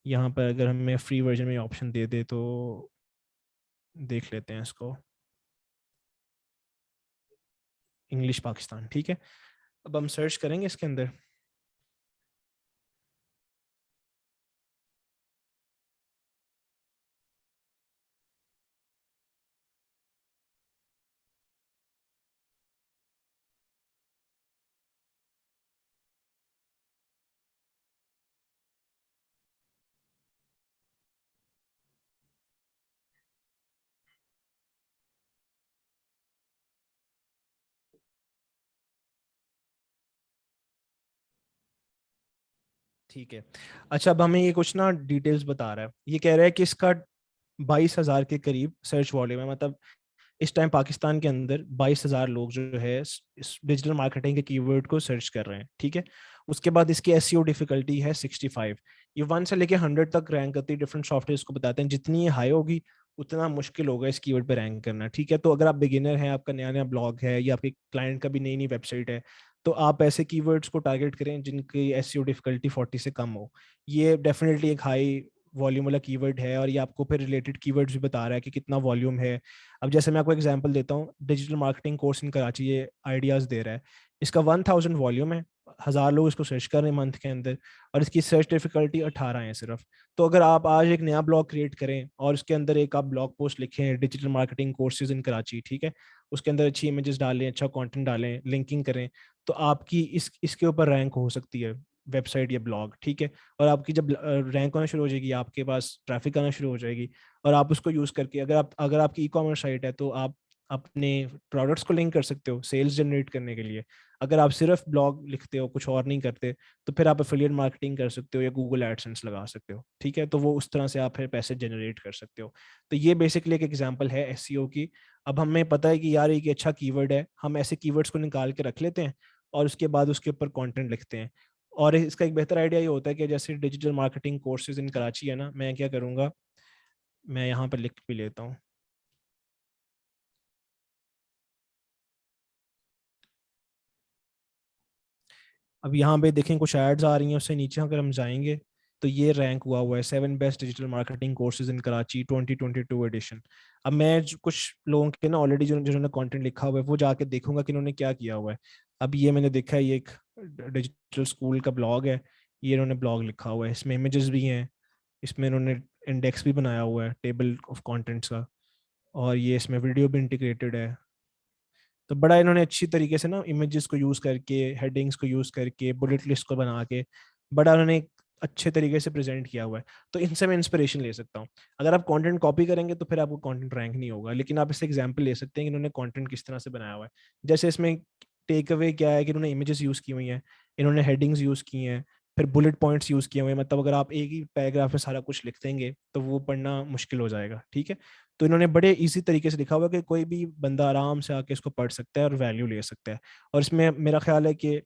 यहाँ पर अगर हमें फ्री वर्जन में ऑप्शन दे दे तो देख लेते हैं इसको, इंग्लिश पाकिस्तान। ठीक है, अब हम सर्च करेंगे इसके अंदर। ठीक है, अच्छा, अब हमें ये कुछ ना डिटेल्स बता रहा है। ये कह रहा है कि इसका 22,000 के करीब सर्च वॉल्यूम है। मतलब इस टाइम पाकिस्तान के अंदर 22,000 लोग जो है इस डिजिटल मार्केटिंग के कीवर्ड को सर्च कर रहे हैं। ठीक है, उसके बाद इसकी एसईओ डिफिकल्टी है 65। ये 1 से लेके 100 तक रैंक करती है। डिफरेंट सॉफ्टवेयर को बताते हैं जितनी ये हाई होगी उतना मुश्किल होगा इस कीवर्ड पे रैंक करना। ठीक है, तो अगर आप बिगिनर हैं, आपका नया नया ब्लॉग है या आपके क्लाइंट का भी नई नई वेबसाइट है, तो आप ऐसे कीवर्ड्स को टारगेट करें जिनकी एसईओ डिफिकल्टी 40 से कम हो। ये डेफिनेटली एक हाई वॉल्यूम वाला कीवर्ड है, और ये आपको फिर रिलेटेड कीवर्ड्स भी बता रहा है कि कितना वॉल्यूम है। अब जैसे मैं आपको एग्जांपल देता हूँ, digital marketing course in Karachi ये आइडियाज दे रहा है। इसका 1000 वॉल्यूम है, 1000 लोग इसको सर्च कर रहे हैं मंथ के अंदर, और इसकी सर्च डिफिकल्टी 18 है सिर्फ। तो अगर आप आज एक नया ब्लॉग क्रिएट करें और उसके अंदर एक आप ब्लॉग पोस्ट लिखें, digital marketing courses in Karachi, ठीक है, उसके अंदर अच्छी इमेजेस डालें, अच्छा कंटेंट डालें, लिंकिंग करें, तो आपकी इसके ऊपर रैंक हो सकती है वेबसाइट या ब्लॉग। ठीक है, और आपकी जब रैंक होना शुरू हो जाएगी, आपके पास ट्रैफिक आना शुरू हो जाएगी, और आप उसको यूज करके, अगर आपकी ई कॉमर्स साइट है तो आप अपने प्रोडक्ट्स को लिंक कर सकते हो सेल्स जनरेट करने के लिए। अगर आप सिर्फ ब्लॉग लिखते हो, कुछ और नहीं करते, तो फिर आप एफिलिएट मार्केटिंग कर सकते हो या गूगल एडसेंस लगा सकते हो। ठीक है, तो वो उस तरह से आप फिर पैसे जनरेट कर सकते हो। तो ये बेसिकली एक एग्जांपल है एसईओ की। अब हमें पता है कि यार एक अच्छा कीवर्ड है, हम ऐसे कीवर्ड्स को निकाल के रख लेते हैं और उसके बाद उसके ऊपर कंटेंट लिखते हैं, और इसका एक बेहतर आइडिया ये होता है कि जैसे digital marketing courses in Karachi है ना, मैं क्या करूँगा, मैं यहाँ पर लिख भी लेता हूँ। अब यहाँ पे देखें कुछ एड्स आ रही हैं, उससे नीचे अगर हम जाएंगे तो ये रैंक हुआ है 7 best digital marketing courses in Karachi 2022 edition. अब मैं कुछ लोगों के ना ऑलरेडी जिन्होंने कंटेंट लिखा हुआ है वो जाके देखूंगा कि इन्होंने क्या किया हुआ है। अब ये मैंने देखा है, ये एक डिजिटल स्कूल का ब्लॉग है, ये इन्होंने ब्लॉग लिखा हुआ है, इसमें इमेजेस भी हैं, इसमें इन्होंने इंडेक्स भी बनाया हुआ है टेबल ऑफ कंटेंट्स का, और ये इसमें वीडियो भी इंटीग्रेटेड है। तो बड़ा इन्होंने अच्छी तरीके से ना इमेजेस को यूज़ करके, हेडिंग्स को यूज़ करके, बुलेट लिस्ट को बना के बड़ा उन्होंने एक अच्छे तरीके से प्रेजेंट किया हुआ है। तो इनसे मैं इंस्पिरेशन ले सकता हूँ। अगर आप कंटेंट कॉपी करेंगे तो फिर आपको कंटेंट रैंक नहीं होगा, लेकिन आप इससे एग्जांपल ले सकते हैं कि इन्होंने कंटेंट किस तरह से बनाया हुआ है। जैसे इसमें टेक अवे क्या है कि इन्होंने इमेजेस यूज़ की हुई हैं, इन्होंने हेडिंग्स यूज़ की हैं, फिर बुलेट पॉइंट्स यूज़ किए हुए हैं। मतलब अगर आप एक ही पैराग्राफ में सारा कुछ लिख देंगे तो वो पढ़ना मुश्किल हो जाएगा, ठीक है। तो इन्होंने बड़े इजी तरीके से लिखा हुआ है कि कोई भी बंदा आराम से आके इसको पढ़ सकता है और वैल्यू ले सकता है। और इसमें मेरा ख्याल है कि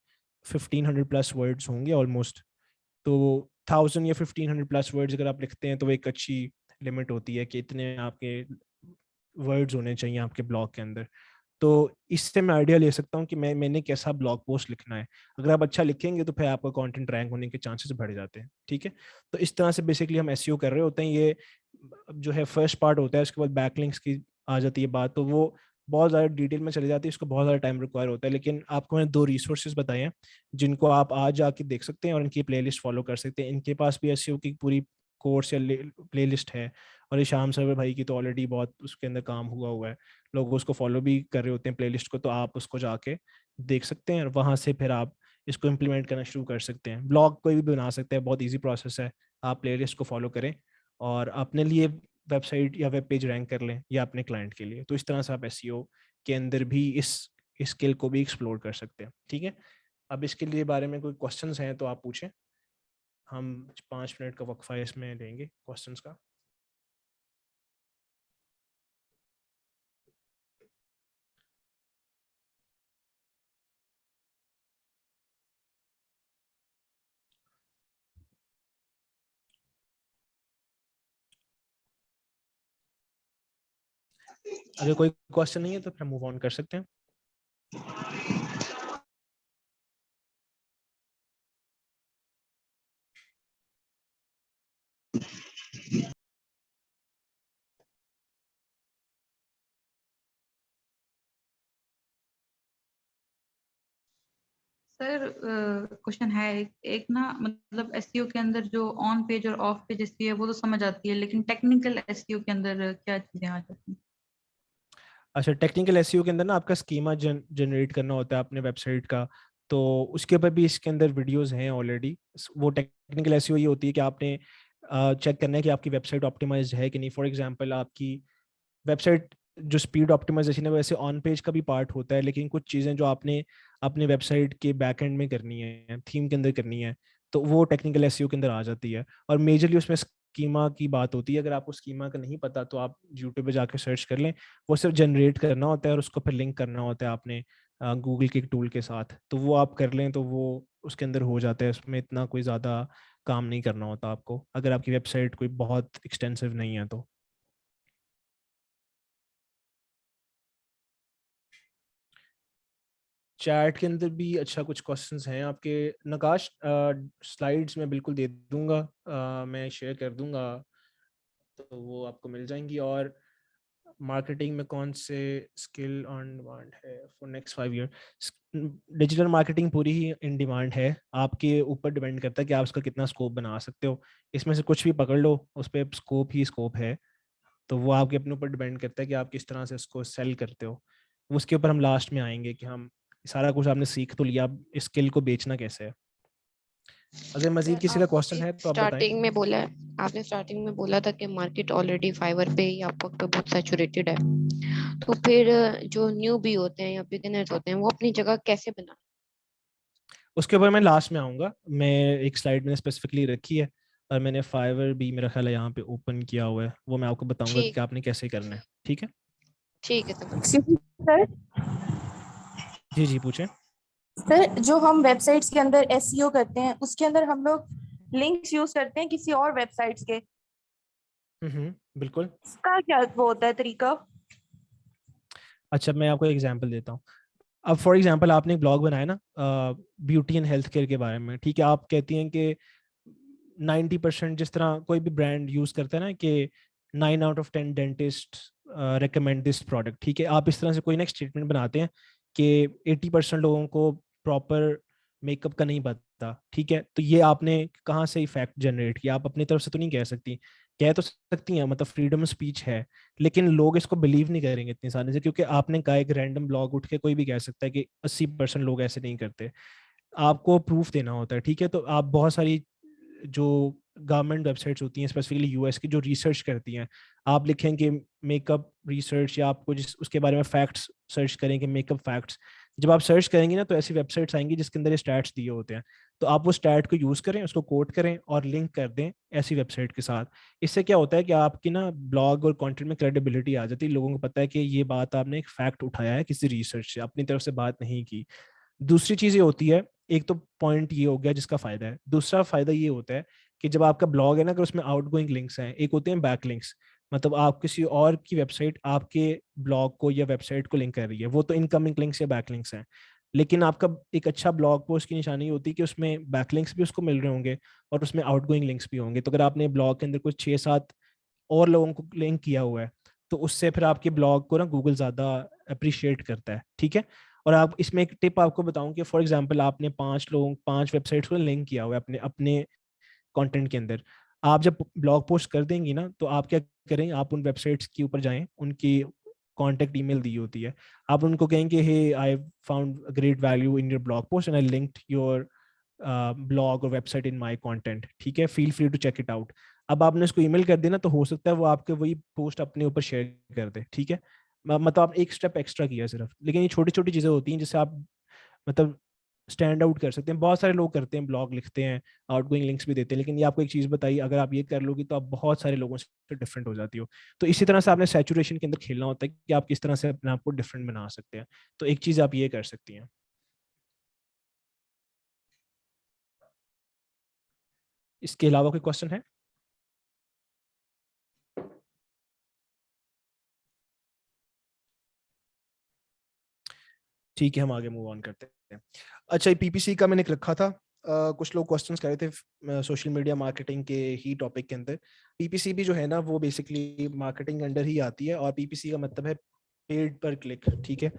1500 प्लस वर्ड्स होंगे ऑलमोस्ट। तो 1000 या 1500 प्लस वर्ड्स अगर आप लिखते हैं तो वो एक अच्छी लिमिट होती है कि इतने आपके वर्ड्स होने चाहिए आपके ब्लॉग के अंदर। तो इससे मैं आइडिया ले सकता हूँ कि मैंने कैसा ब्लॉग पोस्ट लिखना है। अगर आप अच्छा लिखेंगे तो फिर आपका कंटेंट रैंक होने के चांसेस बढ़ जाते हैं, ठीक है। तो इस तरह से बेसिकली हम एसईओ कर रहे होते हैं। ये जो है फर्स्ट पार्ट होता है, उसके बाद बैकलिंक्स की आ जाती है बात, तो वो बहुत ज़्यादा डिटेल में चली जाती है, उसको बहुत ज़्यादा टाइम रिक्वायर होता है। लेकिन आपको मैंने 2 रिसोर्सेज बताए हैं जिनको आप आज जाके देख सकते हैं और इनकी प्लेलिस्ट फॉलो कर सकते हैं। इनके पास भी एसईओ की पूरी कोर्स या प्लेलिस्ट है, और ये शाम सर्वर भाई की तो ऑलरेडी बहुत उसके अंदर काम हुआ है, लोग उसको फॉलो भी कर रहे होते हैं प्लेलिस्ट को। तो आप उसको जाके देख सकते हैं और वहाँ से फिर आप इसको इम्प्लीमेंट करना शुरू कर सकते हैं। ब्लॉग कोई भी बना सकते हैं, बहुत ईजी प्रोसेस है। आप प्लेलिस्ट को फॉलो करें और अपने लिए वेबसाइट या वेब पेज रैंक कर लें या अपने क्लाइंट के लिए। तो इस तरह से आप एसईओ के अंदर भी इस स्किल को भी एक्सप्लोर कर सकते हैं, ठीक है। अब इसके लिए बारे में कोई क्वेश्चंस हैं तो आप पूछें, हम 5 मिनट का वक्फा इसमें लेंगे क्वेश्चंस का। अगर कोई क्वेश्चन नहीं है तो फिर मूव ऑन कर सकते हैं। सर क्वेश्चन है एक ना, मतलब एसईओ के अंदर जो ऑन पेज और ऑफ पेज एसईओ है वो तो समझ आती है, लेकिन टेक्निकल एसईओ के अंदर क्या चीजें आ जाती हैं? अच्छा, टेक्निकल एसईओ के अंदर ना आपका स्कीमा जनरेट करना होता है अपने वेबसाइट का। तो उसके ऊपर भी इसके अंदर वीडियोस हैं ऑलरेडी। वो टेक्निकल एसईओ ये होती है कि आपने चेक करना है कि आपकी वेबसाइट ऑप्टिमाइज्ड है कि नहीं। फॉर एग्जांपल आपकी वेबसाइट जो स्पीड ऑप्टिमाइजेशन है वैसे ऑन पेज का भी पार्ट होता है, लेकिन कुछ चीज़ें जो आपने अपने वेबसाइट के बैकएंड में करनी है, थीम के अंदर करनी है, तो वो टेक्निकल एसईओ के अंदर आ जाती है। और मेजरली उसमें स्कीमा की बात होती है। अगर आपको स्कीमा का नहीं पता तो आप यूट्यूब पे जाकर सर्च कर लें। वो सिर्फ जनरेट करना होता है और उसको फिर लिंक करना होता है आपने गूगल के एक टूल के साथ। तो वो आप कर लें तो वो उसके अंदर हो जाता है। उसमें इतना कोई ज़्यादा काम नहीं करना होता आपको, अगर आपकी वेबसाइट कोई बहुत एक्सटेंसिव नहीं है तो। चैट के अंदर भी अच्छा कुछ क्वेश्चंस हैं आपके। नकाश, स्लाइड्स मैं बिल्कुल दे दूंगा, मैं शेयर कर दूंगा तो वो आपको मिल जाएंगी। और मार्केटिंग में कौन से स्किल ऑन डिमांड है for next 5 year? Digital marketing पूरी ही इन डिमांड है। आपके ऊपर डिपेंड करता है कि आप उसका कितना स्कोप बना सकते हो। इसमें से कुछ भी पकड़ लो, उस पर स्कोप ही स्कोप है। तो वो आपके अपने ऊपर डिपेंड करता है कि आप किस तरह से उसको सेल करते हो। उसके ऊपर हम लास्ट में आएंगे कि हम सारा कुछ आपने सीख तो लिया, अब स्किल को बेचना कैसे है। अगर मजीद किसी का क्वेश्चन है तो आप बताएं। स्टार्टिंग में बोला है, आपने स्टार्टिंग में बोला था कि मार्केट ऑलरेडी फाइवर पे या अपवर्क पे बहुत सैचुरेटेड है, तो फिर जो न्यू भी होते हैं या बिगिनर्स होते हैं वो अपनी जगह कैसे बना? उसके ऊपर मैं लास्ट में आऊँगा। मैं एक स्लाइड मैंने स्पेसिफिकली रखी है और मैंने फाइवर भी मेरा ख्याल है यहाँ पे ओपन किया हुआ है, वो मैं आपको बताऊंगा कि ठीक, आपने कैसे करना है, ठीक है। ठीक है, समझ गई। एक्सक्यूज मी सर, जी जी पूछें। सर जो हम वेबसाइट्स के अंदर एसईओ करते हैं उसके अंदर हम लोग लिंक्स यूज करते हैं किसी और वेबसाइट्स के, बिल्कुल। इसका क्या वो होता है तरीका? अच्छा, मैं आपको एग्जांपल देता हूँ। अब फॉर एग्जांपल आपने एक ब्लॉग बनाया ना ब्यूटी एंड हेल्थ केयर के बारे में, ठीक है। आप कहती हैं कि 90% जिस तरह कोई भी ब्रांड यूज करता है ना कि 9 out of 10 dentist recommend this product, ठीक है। आप इस तरह से कोई ना स्टेटमेंट बनाते हैं कि 80% लोगों को प्रॉपर मेकअप का नहीं पता, ठीक है। तो ये आपने कहाँ से इफेक्ट जनरेट किया? आप अपनी तरफ से तो नहीं कह सकती, कह तो सकती हैं, मतलब फ्रीडम स्पीच है, लेकिन लोग इसको बिलीव नहीं करेंगे इतनी सारी से, क्योंकि आपने कहा एक रैंडम ब्लॉग उठ के कोई भी कह सकता है कि 80% लोग ऐसे नहीं करते। आपको प्रूफ देना होता है, ठीक है। तो आप बहुत सारी जो गवर्नमेंट वेबसाइट्स होती हैं स्पेसिफिकली यूएस की जो रिसर्च करती हैं, आप लिखेंगे मेकअप रिसर्च या आपको जिस उसके बारे में फैक्ट्स सर्च करेंगे, मेकअप फैक्ट्स, जब आप सर्च करेंगे ना तो ऐसी वेबसाइट्स आएंगी जिसके अंदर ये स्टैट्स दिए होते हैं। तो आप वो स्टैट को यूज करें, उसको कोट करें और लिंक कर दें ऐसी वेबसाइट के साथ। इससे क्या होता है कि आपकी ना ब्लॉग और कंटेंट में क्रेडिबिलिटी आ जाती है, लोगों को पता है कि ये बात आपने एक फैक्ट उठाया है किसी रिसर्च से, अपनी तरफ से बात नहीं की। दूसरी चीज ये होती है, एक तो पॉइंट ये हो गया जिसका फायदा है, दूसरा फायदा ये होता है कि जब आपका ब्लॉग है ना, अगर उसमें आउटगोइंग लिंक्स हैं, एक होते हैं बैक लिंक्स, मतलब आप किसी और की वेबसाइट आपके ब्लॉग को या वेबसाइट को लिंक कर रही है, वो तो इनकमिंग लिंक्स या बैक लिंक्स हैं। लेकिन आपका एक अच्छा ब्लॉग पोस्ट की निशानी होती है कि उसमें बैक लिंक्स भी उसको मिल रहे होंगे और उसमें आउटगोइंग लिंक्स भी होंगे। तो अगर आपने ब्लॉग के अंदर कुछ 6-7 और लोगों को लिंक किया हुआ है तो उससे फिर आपके ब्लॉग को ना गूगल ज़्यादा अप्रिशिएट करता है, ठीक है। और आप इसमें एक टिप आपको बताऊं कि फॉर एग्जांपल आपने 5 वेबसाइट्स को लिंक किया हुआ है अपने अपने कंटेंट के अंदर, आप जब ब्लॉग पोस्ट कर देंगी ना तो आप क्या करें, आप उन वेबसाइट्स के ऊपर जाएं, उनकी कॉन्टेक्ट ईमेल दी होती है, आप उनको कहेंगे hey I found great value in your blog post and I linked your blog और वेबसाइट इन माय कंटेंट, ठीक है, feel free to check it out. अब आपने उसको ईमेल कर देना तो हो सकता है वो आपके वही पोस्ट अपने ऊपर शेयर कर दे, ठीक है। मतलब आप एक स्टेप एक्स्ट्रा किया सिर्फ, लेकिन ये छोटी छोटी चीजें होती हैं जिससे आप मतलब स्टैंड आउट कर सकते हैं। बहुत सारे लोग करते हैं, ब्लॉग लिखते हैं, आउटगोइंग लिंक्स भी देते हैं, लेकिन ये आपको एक चीज बताइए, अगर आप ये कर लोगी तो आप बहुत सारे लोगों से डिफरेंट हो जाती हो। तो इसी तरह से आपने सैचुरेशन के अंदर खेलना होता है कि आप किस तरह से अपने आप को डिफरेंट बना सकते हैं। तो एक चीज आप ये कर सकती हैं। इसके अलावा कोई क्वेश्चन है? ठीक है, हम आगे मूव ऑन करते हैं। अच्छा, ये पीपीसी का मैंने एक रखा था, कुछ लोग क्वेश्चंस कर रहे थे सोशल मीडिया मार्केटिंग के ही टॉपिक के अंदर। पीपीसी भी जो है ना वो बेसिकली मार्केटिंग के अंडर ही आती है, और पीपीसी का मतलब है पेड पर क्लिक, ठीक है।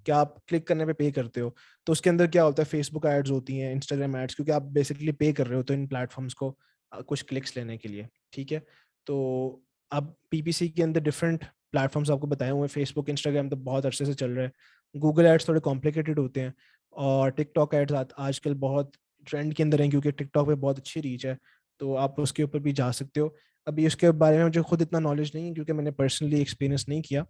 क्या आप क्लिक करने पे पे करते हो, तो उसके अंदर क्या होता है, फेसबुक एड्स होती हैं, इंस्टाग्राम एड्स, क्योंकि आप बेसिकली पे कर रहे हो तो इन प्लेटफॉर्म्स को कुछ क्लिक्स लेने के लिए, ठीक है। तो अब पीपीसी के अंदर डिफरेंट प्लेटफॉर्म्स आपको बताए हुए हैं, फेसबुक इंस्टाग्राम तो बहुत अरसे से चल रहा है, गूगल एड्स थोड़े कॉम्प्लिकेटेड होते हैं, और टिकटॉक एड्स आजकल बहुत ट्रेंड के अंदर हैं क्योंकि टिकटॉक पे बहुत अच्छी रीच है, तो आप उसके ऊपर भी जा सकते हो। अभी उसके बारे में मुझे खुद इतना नॉलेज नहीं है क्योंकि मैंने पर्सनली एक्सपीरियंस नहीं किया,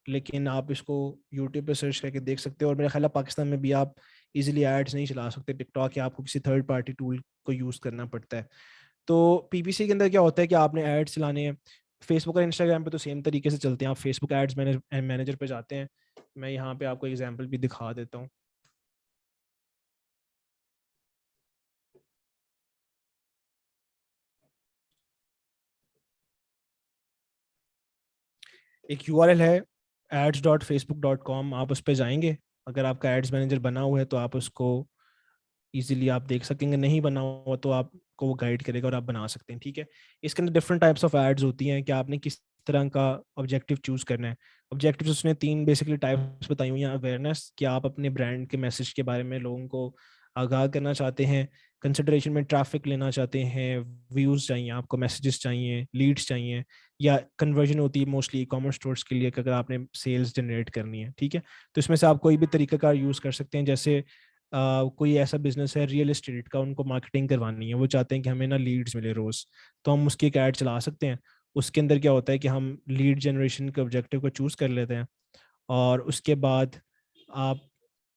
लेकिन आप इसको यूट्यूब पे सर्च करके देख सकते हो। और मेरा ख्याल है पाकिस्तान में भी आप इजीली एड्स नहीं चला सकते टिकटॉक, या आपको किसी थर्ड पार्टी टूल को यूज़ करना पड़ता है। तो पीपीसी के अंदर क्या होता है कि आपने एड्स चलाने हैं, फेसबुक और इंस्टाग्राम पे तो सेम तरीके से चलते हैं। आप फेसबुक एड्स मैनेजर पे जाते हैं, मैं यहाँ पे आपको एग्जांपल भी दिखा देता हूँ। एक यूआरएल है ads.facebook.com, आप उस पर जाएंगे, अगर आपका एड्स मैनेजर बना हुआ है तो आप उसको इजीली आप देख सकेंगे, नहीं बना हुआ तो आपको वो गाइड करेगा और आप बना सकते हैं, ठीक है। इसके अंदर डिफरेंट टाइप्स ऑफ एड्स होती हैं कि आपने किस तरह का ऑब्जेक्टिव चूज करना है। ऑब्जेक्टिव उसने 3 बेसिकली टाइप्स बताई हुई हैं। अवेयरनेस, कि आप अपने ब्रांड के मैसेज के बारे में लोगों को आगाह करना चाहते हैं। कंसिडरेशन में ट्रैफिक लेना चाहते हैं, व्यूज़ चाहिए आपको, मैसेजेस चाहिए, लीड्स चाहिए, या कन्वर्जन होती है मोस्टली ई कॉमर्स स्टोर्स के लिए कि अगर आपने सेल्स जनरेट करनी है, ठीक है। तो इसमें से आप कोई भी तरीका का यूज़ कर सकते हैं। जैसे कोई ऐसा बिजनेस है रियल एस्टेट का, उनको मार्केटिंग करवानी है, वो चाहते हैं कि हमें ना लीड्स मिले रोज, तो हम उसकी एक ऐड चला सकते हैं। उसके अंदर क्या होता है कि हम लीड जनरेशन के ऑब्जेक्टिव को चूज कर लेते हैं, और उसके बाद आप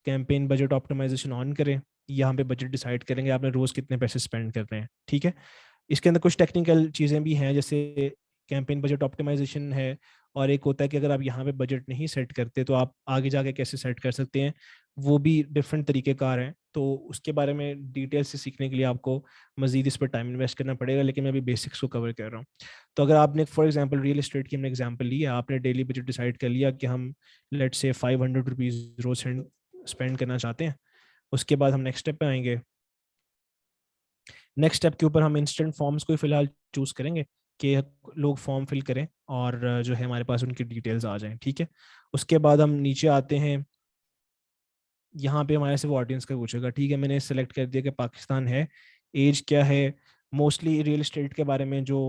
कैंपेन बजट ऑप्टिमाइजेशन ऑन करें, यहाँ पे बजट डिसाइड करेंगे आपने रोज कितने पैसे स्पेंड करने हैं, ठीक है। इसके अंदर कुछ टेक्निकल चीज़ें भी हैं, जैसे कैंपेन बजट ऑप्टिमाइजेशन है, और एक होता है कि अगर आप यहाँ पे बजट नहीं सेट करते तो आप आगे जाके कैसे सेट कर सकते हैं, वो भी डिफरेंट तरीके कार हैं, तो उसके बारे में डिटेल से सीखने के लिए आपको मजीद इस पर टाइम इन्वेस्ट करना पड़ेगा, लेकिन मैं अभी बेसिक्स को कवर कर रहा हूँ। तो अगर आपने फॉर एग्जांपल रियल एस्टेट की हमने एग्जांपल ली है, आपने डेली बजट डिसाइड कर लिया कि हम लेट से 500 रुपीज़ रोज स्पेंड करना चाहते हैं, उसके बाद हम नेक्स्ट स्टेप पे आएंगे। नेक्स्ट स्टेप के ऊपर हम इंस्टेंट फॉर्म्स को ही फिलहाल चूज करेंगे कि लोग फॉर्म फिल करें और जो है हमारे पास उनकी डिटेल्स आ जाएं, ठीक है। उसके बाद हम नीचे आते हैं, यहाँ पे हमारे से वो ऑडियंस का पूछेगा, ठीक है, मैंने सेलेक्ट कर दिया कि पाकिस्तान है, एज क्या है। मोस्टली रियल एस्टेट के बारे में जो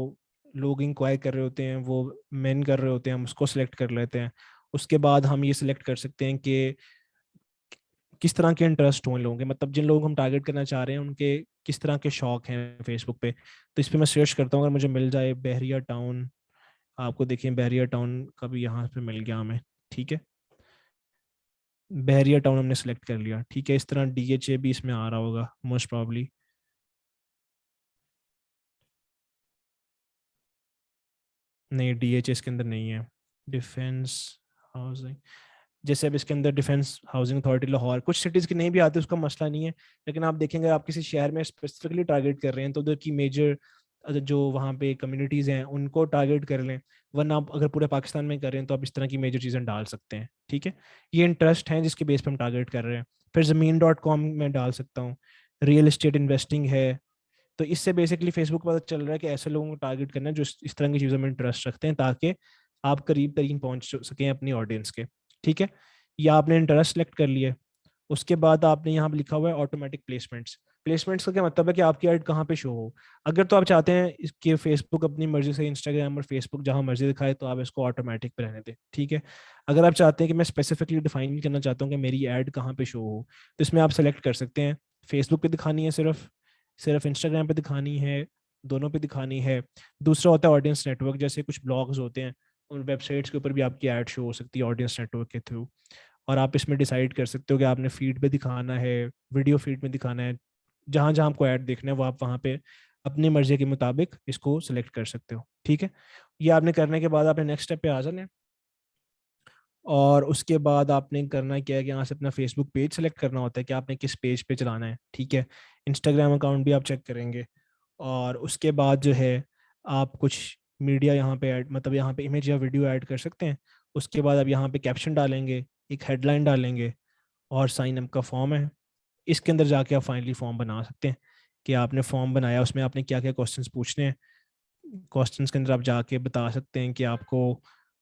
लोग इंक्वायर कर रहे होते हैं वो मेन कर रहे होते हैं, हम उसको सिलेक्ट कर लेते हैं। उसके बाद हम ये सिलेक्ट कर सकते हैं कि किस तरह के इंटरेस्ट हों लोगों के, मतलब जिन लोगों को हम टारगेट करना चाह रहे हैं उनके किस तरह के शौक हैं फेसबुक पे। तो इस पर मैं सर्च करता हूँ, अगर मुझे मिल जाए बहरिया टाउन, आपको देखिए बहरिया टाउन का भी यहाँ पे मिल गया हमें, ठीक है। बहरिया टाउन हमने सेलेक्ट कर लिया, ठीक है। इस तरह डीएचए भी इसमें आ रहा होगा मोस्ट प्रॉब्ली, नहीं डीएचए इसके अंदर नहीं है। डिफेंस हाउसिंग, जैसे अब इसके अंदर डिफेंस हाउसिंग अथॉरिटी लाहौर, कुछ सिटीज़ की नहीं भी आती, उसका मसला नहीं है। लेकिन आप देखेंगे आप किसी शहर में स्पेसिफिकली टारगेट कर रहे हैं तो उधर की मेजर जो वहाँ पे कम्युनिटीज़ हैं उनको टारगेट कर लें, वरना आप अगर पूरे पाकिस्तान में कर रहे हैं तो आप इस तरह की मेजर चीज़ें डाल सकते हैं, ठीक है। ये इंटरेस्ट हैं जिसके बेस पे हम टारगेट कर रहे हैं। फिर ज़मीन.com में डाल सकता हूँ, रियल एस्टेट इन्वेस्टिंग है। तो इससे बेसिकली फेसबुक पता चल रहा है कि ऐसे लोगों को टारगेट करना है जो इस तरह की चीज़ों में इंटरेस्ट रखते हैं, ताकि आप करीब तरीन पहुंच सकें अपनी ऑडियंस के, ठीक है। या आपने इंटरेस्ट सेलेक्ट कर लिया, उसके बाद आपने यहाँ पे लिखा हुआ है ऑटोमेटिक प्लेसमेंट्स। प्लेसमेंट्स का क्या मतलब है कि आपकी ऐड कहाँ पे शो हो। अगर तो आप चाहते हैं कि फेसबुक अपनी मर्जी से, इंस्टाग्राम और फेसबुक जहाँ मर्जी दिखाए, तो आप इसको ऑटोमेटिक पे रहने दें, ठीक है। अगर आप चाहते हैं कि मैं स्पेसिफिकली डिफाइन करना चाहता हूँ कि मेरी ऐड कहाँ पे शो हो, तो इसमें आप सेलेक्ट कर सकते हैं फेसबुक पे दिखानी है सिर्फ, सिर्फ इंस्टाग्राम पे दिखानी है, दोनों पे दिखानी है। दूसरा होता है ऑडियंस नेटवर्क, जैसे कुछ ब्लॉग्स होते हैं उन वेबसाइट्स के ऊपर भी आपकी ऐड शो हो सकती है ऑडियंस नेटवर्क के थ्रू। और आप इसमें डिसाइड कर सकते हो कि आपने फीड पे दिखाना है, वीडियो फीड में दिखाना है, जहाँ जहाँ आपको ऐड देखना है वो आप वहाँ पे अपनी मर्जी के मुताबिक इसको सिलेक्ट कर सकते हो, ठीक है। ये आपने करने के बाद आपने नेक्स्ट स्टेप पे आ जाना है। और उसके बाद आपने करना क्या है कि यहाँ से अपना फेसबुक पेज सेलेक्ट करना होता है कि आपने किस पेज पे चलाना है, ठीक है। इंस्टाग्राम अकाउंट भी आप चेक करेंगे। और उसके बाद जो है आप कुछ मीडिया यहाँ पे ऐड, मतलब यहाँ पे इमेज या वीडियो ऐड कर सकते हैं। उसके बाद आप यहाँ पे कैप्शन डालेंगे, एक हेडलाइन डालेंगे, और साइन अप का फॉर्म है, इसके अंदर जाके आप फाइनली फॉर्म बना सकते हैं कि आपने फॉर्म बनाया, उसमें आपने क्या क्या क्वेश्चंस पूछने हैं। क्वेश्चंस के अंदर आप जाके बता सकते हैं कि आपको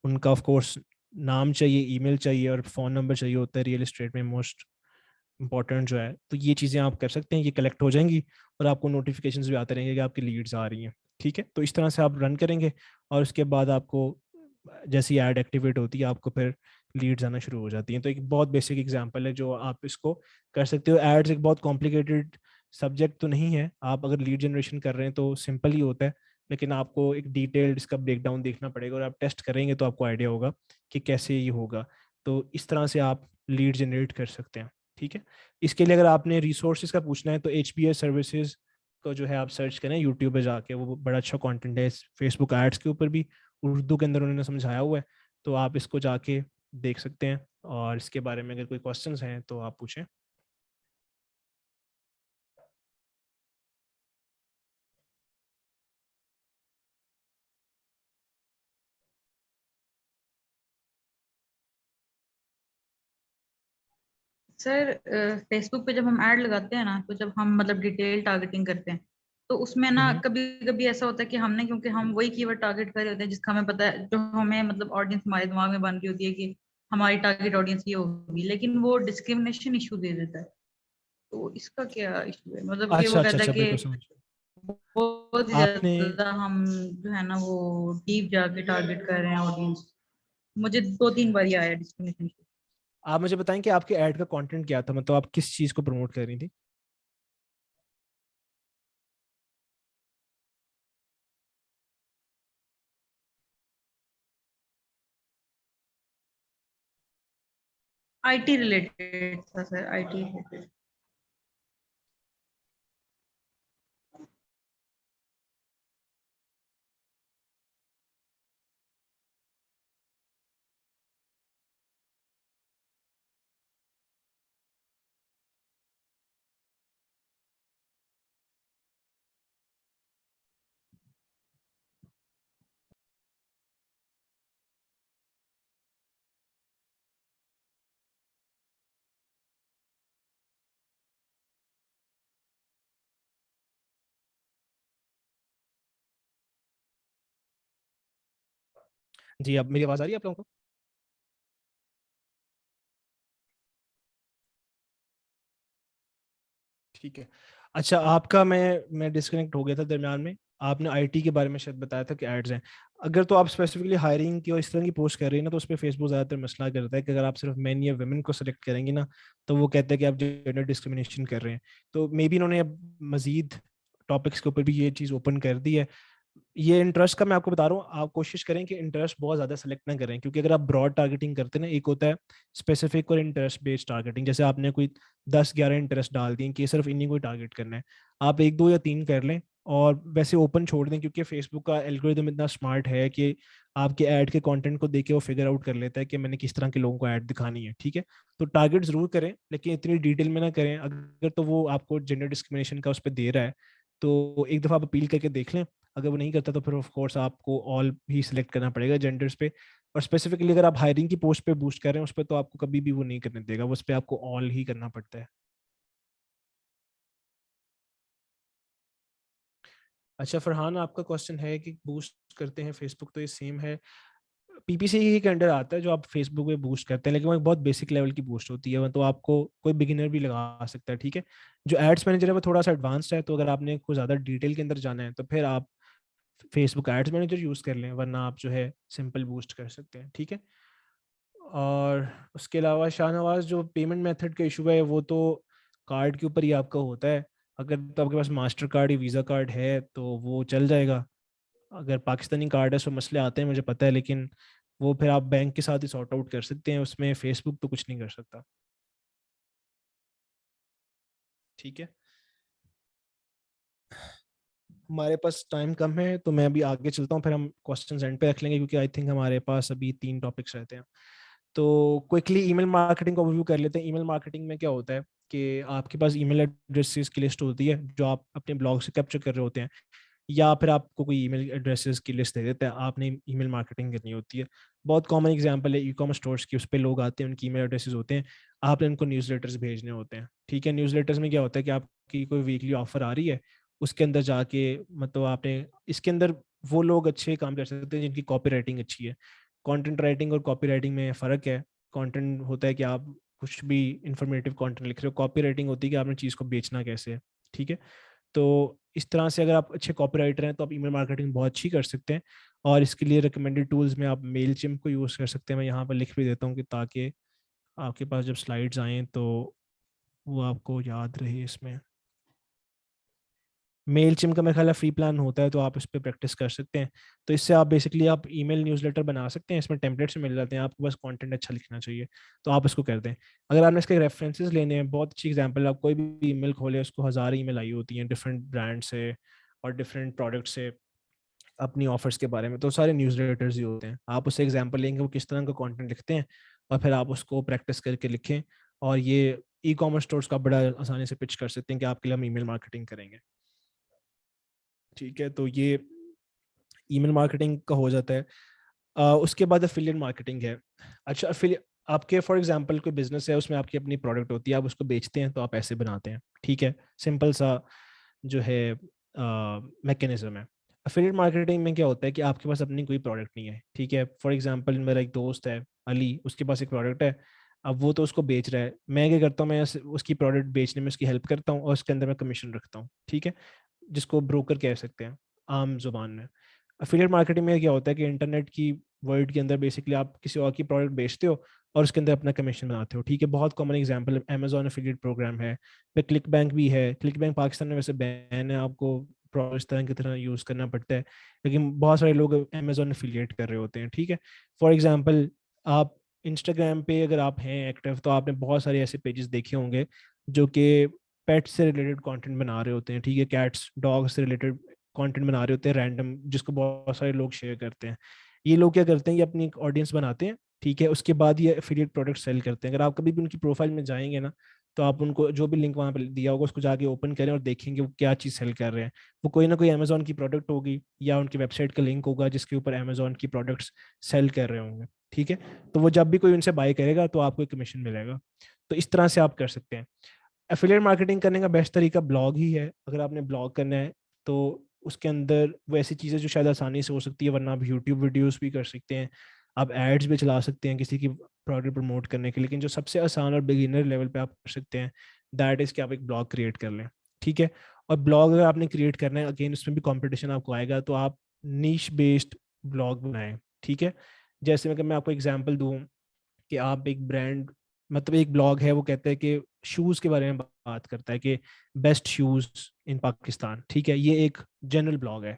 उनका ऑफ कोर्स नाम चाहिए, ईमेल चाहिए और फ़ोन नंबर चाहिए होता है रियल एस्टेट में मोस्ट इंपॉर्टेंट जो है। तो ये चीज़ें आप कर सकते हैं, ये कलेक्ट हो जाएंगी और आपको नोटिफिकेशंस भी आते रहेंगे कि आपकी लीड्स आ रही हैं, ठीक है। तो इस तरह से आप रन करेंगे और उसके बाद आपको जैसी ऐड एक्टिवेट होती है आपको फिर लीड्स आना शुरू हो जाती हैं। तो एक बहुत बेसिक एग्जांपल है जो आप इसको कर सकते हो। एड्स एक बहुत कॉम्प्लिकेटेड सब्जेक्ट तो नहीं है, आप अगर लीड जनरेशन कर रहे हैं तो सिंपल ही होता है, लेकिन आपको एक डिटेल्ड इसका ब्रेकडाउन देखना पड़ेगा और आप टेस्ट करेंगे तो आपको आइडिया होगा कि कैसे ये होगा। तो इस तरह से आप लीड जनरेट कर सकते हैं, ठीक है। इसके लिए अगर आपने रिसोर्सेज का पूछना है तो HBS सर्विसेज को जो है आप सर्च करें यूट्यूब पे जाके, वो बड़ा अच्छा कंटेंट है फेसबुक एड्स के ऊपर भी, उर्दू के अंदर उन्होंने समझाया हुआ है, तो आप इसको जाके देख सकते हैं। और इसके बारे में अगर कोई क्वेश्चंस हैं तो आप पूछें। सर फेसबुक पे जब हम ऐड लगाते हैं ना, तो जब हम मतलब डिटेल टारगेटिंग करते हैं, तो उसमें ना हम्म। कभी कभी ऐसा होता है कि हमने, क्योंकि हम वही कीवर्ड टारगेट कर रहे होते हैं जिसका हमें पता है, जो हमें मतलब ऑडियंस हमारे दिमाग में बन रही होती है कि हमारी टारगेट ऑडियंस ये होगी, लेकिन वो डिस्क्रिमिनेशन इशू दे देता है। तो इसका क्या इशू है, मतलब कि वो अच्छा अच्छा कहता है अच्छा, बिल्कुल कि समझ। बहुत ही आपने ज्यादा हम जो है ना वो डीप जाके टारगेट कर रहे हैं ऑडियंस। मुझे 2-3 बार ये आया डिस्क्रिमिनेशन। आप मुझे बताएं कि आपके ऐड का कंटेंट क्या था, मतलब आप किस चीज़ को प्रमोट कर रही थी। आईटी रिलेटेड था सर, आईटी रिलेटेड। जी, अब मेरी आवाज़ आ रही है आप लोगों को? ठीक है। अच्छा, आपका मैं डिस्कनेक्ट हो गया था दरमियान में। आपने आईटी के बारे में शायद बताया था कि एड्स हैं। अगर तो आप स्पेसिफिकली हायरिंग की और इस तरह की पोस्ट कर रही हैं ना, तो उस पे फेसबुक ज़्यादातर मसला करता है कि अगर आप सिर्फ मेन या वुमेन को सेलेक्ट करेंगे ना, तो वो कहते हैं कि आप जेंडर डिस्क्रिमिनेशन कर रहे हैं। तो मे बी इन्होंने अब मज़ीद टॉपिक्स के ऊपर भी ये चीज़ ओपन कर दी है। ये इंटरेस्ट का मैं आपको बता रहा हूँ, आप कोशिश करें कि इंटरेस्ट बहुत ज़्यादा सेलेक्ट ना करें, क्योंकि अगर आप ब्रॉड टारगेटिंग करते हैं ना, एक होता है स्पेसिफिक और इंटरेस्ट बेस्ड टारगेटिंग। जैसे आपने कोई 10-11 इंटरेस्ट डाल दिए कि सिर्फ इन्हीं को टारगेट करना है, आप 1-2 या 3 कर लें और वैसे ओपन छोड़ दें, क्योंकि फेसबुक का एल्गोरिदम इतना स्मार्ट है कि आपके ऐड के कंटेंट को देख के वो फिगर आउट कर लेता है कि मैंने किस तरह के लोगों को ऐड दिखानी है। ठीक है, तो टारगेट जरूर करें, लेकिन इतनी डिटेल में ना करें। अगर तो वो आपको जेंडर डिस्क्रिमिनेशन का उस पर दे रहा है, तो एक दफ़ा आप अपील करके देख लें। अगर वो नहीं करता तो फिर ऑफ कोर्स आपको ऑल भी सिलेक्ट करना पड़ेगा जेंडर्स पे। और स्पेसिफिकली अगर आप हायरिंग की पोस्ट पे बूस्ट कर रहे हैं, उस पर तो आपको कभी भी वो नहीं करने देगा, उस पर आपको ऑल ही करना पड़ता है। अच्छा फरहान, आपका क्वेश्चन है कि बूस्ट करते हैं फेसबुक, तो ये सेम है, पीपीसी ही के अंडर आता है जो आप फेसबुक पे बूस्ट करते हैं, लेकिन वो एक बहुत बेसिक लेवल की बूस्ट होती है, तो आपको कोई बिगिनर भी लगा सकता है। ठीक है, जो एड्स मैनेजर है वो थोड़ा सा एडवांस्ड है, तो अगर आपने कोई ज़्यादा डिटेल के अंदर जाना है तो फिर आप फेसबुक एड्स मैनेजर यूज़ कर लें, वरना आप जो है सिंपल बूस्ट कर सकते हैं। ठीक है, और उसके अलावा शाहनवाज, जो पेमेंट मेथड का इशू है वो तो कार्ड के ऊपर ही आपका होता है। अगर तो आपके पास मास्टर कार्ड या वीज़ा कार्ड है तो वो चल जाएगा। अगर पाकिस्तानी कार्ड है, सो मसले आते हैं मुझे पता है, लेकिन वो फिर आप बैंक के साथ ही सॉर्ट आउट कर सकते हैं, उसमें फेसबुक तो कुछ नहीं कर सकता। ठीक है, हमारे पास टाइम कम है तो मैं अभी आगे चलता हूँ, फिर हम क्वेश्चन एंड पे रख लेंगे, क्योंकि आई थिंक हमारे पास अभी 3 टॉपिक्स रहते हैं। तो क्विकली ईमेल मार्केटिंग का ओवरव्यू कर लेते हैं। ईमेल मार्केटिंग में क्या होता है कि आपके पास ईमेल एड्रेसेस की लिस्ट होती है जो आप अपने ब्लॉग से कैप्चर कर रहे होते हैं, या फिर आपको कोई ईमेल एड्रेसेस की लिस्ट दे देता है, आपने ईमेल मार्केटिंग करनी होती है। बहुत कॉमन एग्जांपल है ई कॉमर्स स्टोर्स की, उस पर लोग आते हैं, उनकी ईमेल एड्रेसेस होते हैं, आपने उनको न्यूज़लेटर्स भेजने होते हैं। ठीक है, न्यूज़लेटर्स में क्या होता है कि आपकी कोई वीकली ऑफर आ रही है, उसके अंदर जाके मतलब आपने इसके अंदर वो लोग अच्छे काम कर सकते हैं जिनकी कॉपी राइटिंग अच्छी है। कंटेंट राइटिंग और कॉपी राइटिंग में फ़र्क है। कंटेंट होता है कि आप कुछ भी इंफॉर्मेटिव कंटेंट लिख रहे हो, कॉपी राइटिंग होती है कि आपने चीज़ को बेचना कैसे है। ठीक है, तो इस तरह से अगर आप अच्छे कॉपीराइटर हैं तो आप ईमेल मार्केटिंग बहुत अच्छी कर सकते हैं। और इसके लिए रिकमेंडेड टूल्स में आप मेल चिम्प को यूज़ कर सकते हैं। मैं यहाँ पर लिख भी देता हूँ कि ताकि आपके पास जब स्लाइड्स आएँ तो वो आपको याद रहे। इसमें मेल चिम का मेरा ख्याल है फ्री प्लान होता है, तो आप इस पर प्रैक्टिस कर सकते हैं। तो इससे आप बेसिकली आप ईमेल न्यूज़लेटर बना सकते हैं, इसमें टेम्पलेट्स मिल जाते हैं, आपको बस कंटेंट अच्छा लिखना चाहिए, तो आप इसको कर दें। अगर आपने इसके रेफरेंसेस लेने हैं, बहुत अच्छी एग्जांपल, आप कोई भी ईमेल खोले उसको हज़ार ईमेल आई होती हैं डिफरेंट ब्रांड से और डिफरेंट प्रोडक्ट से अपनी ऑफर्स के बारे में, तो सारे न्यूज़लेटर्स ही होते हैं। आप उससे एग्जांपल लेंगे वो किस तरह का कंटेंट लिखते हैं, और फिर आप उसको प्रैक्टिस करके लिखें, और ये ई कॉमर्स स्टोर्स का बड़ा आसानी से पिच कर सकते हैं कि आपके लिए हम ईमेल मार्केटिंग करेंगे। ठीक है, तो ये ईमेल मार्केटिंग का हो जाता है। उसके बाद एफिलिएट मार्केटिंग है। अच्छा, एफिलिएट आपके फॉर एग्जांपल कोई बिजनेस है, उसमें आपकी अपनी प्रोडक्ट होती है, आप उसको बेचते हैं तो आप पैसे बनाते हैं। ठीक है, सिंपल सा जो है मैकेनिज्म है। एफिलिएट मार्केटिंग में क्या होता है कि आपके पास अपनी कोई प्रोडक्ट नहीं है। ठीक है, फॉर एग्जांपल मेरा एक दोस्त है अली, उसके पास एक प्रोडक्ट है, अब वो तो उसको बेच रहा है, मैं क्या करता हूँ, मैं उसकी प्रोडक्ट बेचने में उसकी हेल्प करता हूँ और उसके अंदर मैं कमीशन रखता हूँ। ठीक है, जिसको ब्रोकर कह सकते हैं आम जुबान में। एफिलिएट मार्केटिंग में क्या होता है कि इंटरनेट की वर्ल्ड के अंदर बेसिकली आप किसी और की प्रोडक्ट बेचते हो और उसके अंदर अपना कमीशन बनाते हो। ठीक है, बहुत common example Amazon affiliate programme है, फिर क्लिक बैंक भी है। क्लिक बैंक पाकिस्तान में वैसे बैन है, आपको इस तरह की तरह यूज़ करना पड़ता है, लेकिन बहुत सारे लोग अमेजॉन एफिलिएट कर रहे होते हैं। ठीक है, फॉर एग्जांपल आप इंस्टाग्राम पे अगर आप हैं एक्टिव, तो आपने बहुत सारे ऐसे पेजेस देखे होंगे जो कि पेट से रिलेटेड कंटेंट बना रहे होते हैं। ठीक है, कैट्स डॉग से रिलेटेड कंटेंट बना रहे होते हैं रैंडम, जिसको बहुत सारे लोग शेयर करते हैं। ये लोग क्या करते हैं, ये अपनी ऑडियंस बनाते हैं। ठीक है, उसके बाद ये एफिलिएट प्रोडक्ट सेल करते हैं। अगर आप कभी भी उनकी प्रोफाइल में जाएंगे ना, तो आप उनको जो भी लिंक वहाँ पे दिया होगा उसको जाके ओपन करें और देखेंगे वो क्या चीज़ सेल कर रहे हैं। वो कोई ना कोई अमेजोन की प्रोडक्ट होगी या उनकी वेबसाइट का लिंक होगा जिसके ऊपर अमेजोन की प्रोडक्ट्स सेल कर रहे होंगे। ठीक है, तो वो जब भी कोई उनसे बाय करेगा तो आपको कमीशन मिलेगा। तो इस तरह से आप कर सकते हैं। एफिलिएट मार्केटिंग करने का बेस्ट तरीका ब्लॉग ही है। अगर आपने ब्लॉग करना है तो उसके अंदर वो ऐसी चीज़ें जो शायद आसानी से हो सकती है, वरना आप यूट्यूब वीडियोस भी कर सकते हैं, आप एड्स भी चला सकते हैं किसी की प्रोडक्ट प्रमोट करने के। लेकिन जो सबसे आसान और बिगिनर लेवल पे आप कर सकते हैं, दैट इज़ कि आप एक ब्लॉग क्रिएट कर लें, ठीक है। और ब्लॉग अगर आपने क्रिएट करना है, अगेन उसमें भी कंपटीशन आपको आएगा, तो आप नीश बेस्ड ब्लॉग बनाएं, ठीक है। जैसे मैं आपको एग्जांपल दूं कि आप एक ब्रांड, मतलब एक ब्लॉग है वो कहता है कि शूज़ के बारे में बात करता है कि बेस्ट शूज़ इन पाकिस्तान, ठीक है। ये एक जनरल ब्लॉग है,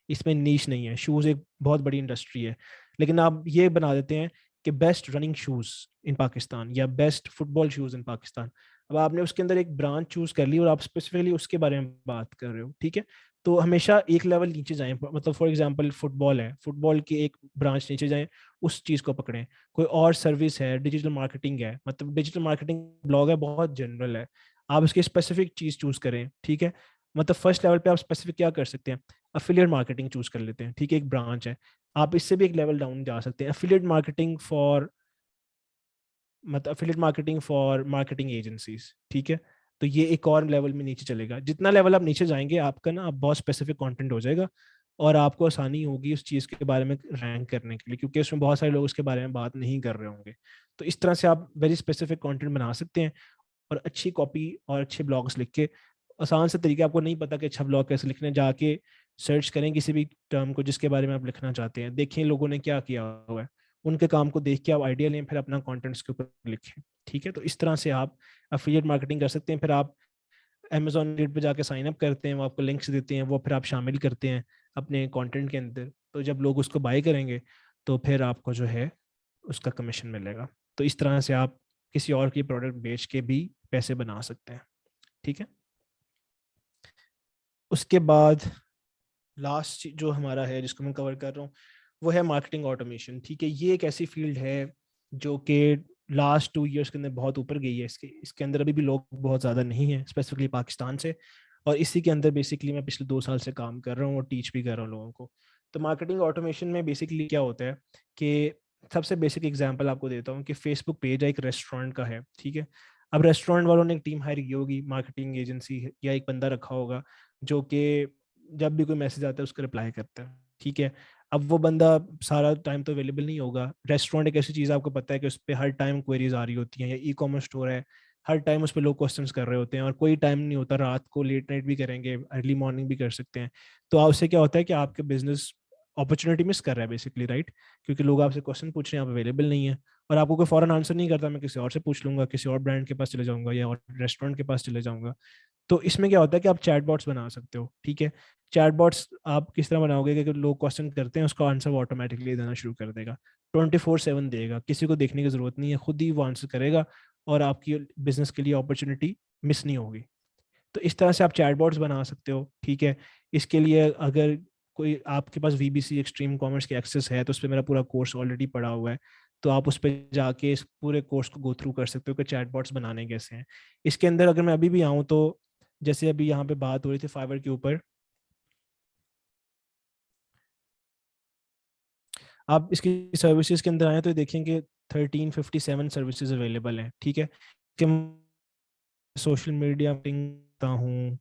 इसमें नीश नहीं है, शूज़ एक बहुत बड़ी इंडस्ट्री है। लेकिन आप ये बना देते हैं कि best running shoes in Pakistan या best football shoes in Pakistan. अब आपने उसके अंदर एक ब्रांच चूज़ कर ली और आप स्पेसिफिकली उसके बारे में बात कर रहे हो, ठीक है। तो हमेशा एक लेवल नीचे जाएं, मतलब फॉर एग्जांपल फुटबॉल है, फुटबॉल की एक ब्रांच नीचे जाएं, उस चीज़ को पकड़ें। कोई और सर्विस है, डिजिटल मार्केटिंग है, मतलब डिजिटल मार्केटिंग ब्लॉग है, बहुत जनरल है, आप उसकी स्पेसिफिक चीज़ चूज़ करें, ठीक है। मतलब फर्स्ट लेवल पे आप स्पेसिफिक क्या कर सकते हैं, अफिलिएट मार्केटिंग चूज कर लेते हैं, ठीक है, एक ब्रांच है। आप इससे भी एक लेवल डाउन जा सकते हैं, अफिलिएट मार्केटिंग फॉर, मतलब affiliate marketing for marketing agencies, ठीक है। तो ये एक और लेवल में नीचे चलेगा। जितना लेवल आप नीचे जाएंगे, आपका ना आप बहुत स्पेसिफिक कंटेंट हो जाएगा और आपको आसानी होगी उस चीज़ के बारे में रैंक करने के लिए, क्योंकि उसमें बहुत सारे लोग उसके बारे में बात नहीं कर रहे होंगे। तो इस तरह से आप वेरी स्पेसिफिक कंटेंट बना सकते हैं और अच्छी कॉपी और अच्छे ब्लॉग्स लिख के, आसान से तरीके, आपको नहीं पता कि अच्छा ब्लॉग कैसे लिखने, जाके सर्च करें किसी भी टर्म को जिसके बारे में आप लिखना चाहते हैं, देखें लोगों ने क्या किया हुआ है, उनके काम को देख के आप आइडिया लें, फिर अपना कंटेंट उसके ऊपर लिखें, ठीक है। तो इस तरह से आप एफिलिएट मार्केटिंग कर सकते हैं। फिर आप अमेजोन रेट पे जाके साइन अप करते हैं, वो आपको लिंक्स देते हैं, वो फिर आप शामिल करते हैं अपने कंटेंट के अंदर। तो जब लोग उसको बाय करेंगे तो फिर आपको जो है उसका कमीशन मिलेगा। तो इस तरह से आप किसी और की प्रोडक्ट बेच के भी पैसे बना सकते हैं, ठीक है। उसके बाद लास्ट जो हमारा है जिसको मैं कवर कर रहा हूँ वो है मार्केटिंग ऑटोमेशन, ठीक है। ये एक ऐसी फील्ड है जो कि लास्ट 2 इयर्स के अंदर बहुत ऊपर गई है। इसके अंदर अभी भी लोग बहुत ज़्यादा नहीं है, स्पेसिफिकली पाकिस्तान से। और इसी के अंदर बेसिकली मैं पिछले 2 साल से काम कर रहा हूँ और टीच भी कर रहा हूँ लोगों को। तो मार्केटिंग ऑटोमेशन में बेसिकली क्या होता है कि सबसे बेसिक एग्जांपल आपको देता हूँ कि फेसबुक पेज है एक रेस्टोरेंट का है, ठीक है। अब रेस्टोरेंट वालों ने एक टीम हायर की होगी, मार्केटिंग एजेंसी या एक बंदा रखा होगा जो कि जब भी कोई मैसेज आता है उसका रिप्लाई करता है, ठीक है। अब वो बंदा सारा टाइम तो अवेलेबल नहीं होगा। रेस्टोरेंट एक ऐसी चीज़ आपको पता है कि उस पर हर टाइम क्वेरीज आ रही होती हैं, या ई कॉमर्स स्टोर है, हर टाइम उस पर लोग क्वेश्चंस कर रहे होते हैं और कोई टाइम नहीं होता, रात को लेट नाइट भी करेंगे, अर्ली मॉर्निंग भी कर सकते हैं। तो उससे क्या होता है कि आपके बिजनेस अपॉर्चुनिटी मिस कर रहा है बेसिकली, राइट। क्योंकि लोग आपसे क्वेश्चन पूछ रहे हैं, आप अवेलेबल नहीं है और आपको कोई फौरन आंसर नहीं करता, मैं किसी और से पूछ लूंगा, किसी और ब्रांड के पास चले जाऊंगा या और रेस्टोरेंट के पास चले जाऊंगा। तो इसमें क्या होता है कि आप चैटबॉट्स बना सकते हो, ठीक है। चैटबॉट्स आप किस तरह बनाओगे कि अगर लोग क्वेश्चन करते हैं उसका आंसर वो ऑटोमेटिकली देना शुरू कर देगा, 24/7 देगा, किसी को देखने की जरूरत नहीं है, खुद ही वो आंसर करेगा और आपकी बिजनेस के लिए अपॉर्चुनिटी मिस नहीं होगी। तो इस तरह से आप चैटबॉट्स बना सकते हो, ठीक है। इसके लिए अगर कोई आपके पास वीबीसी एक्सट्रीम कॉमर्स के एक्सेस है तो उस पर मेरा पूरा कोर्स ऑलरेडी पड़ा हुआ है, तो आप उस पर जाके इस पूरे कोर्स को गो थ्रू कर सकते हो कि चैटबॉट्स बनाने कैसे हैं। इसके अंदर अगर मैं अभी भी आऊँ तो जैसे अभी यहाँ पे बात हो रही थी फाइवर के ऊपर, आप इसकी सर्विसेज के अंदर आए तो देखेंगे 1357 सर्विसेज अवेलेबल हैं, ठीक है। कि सोशल मीडिया करता हूँ,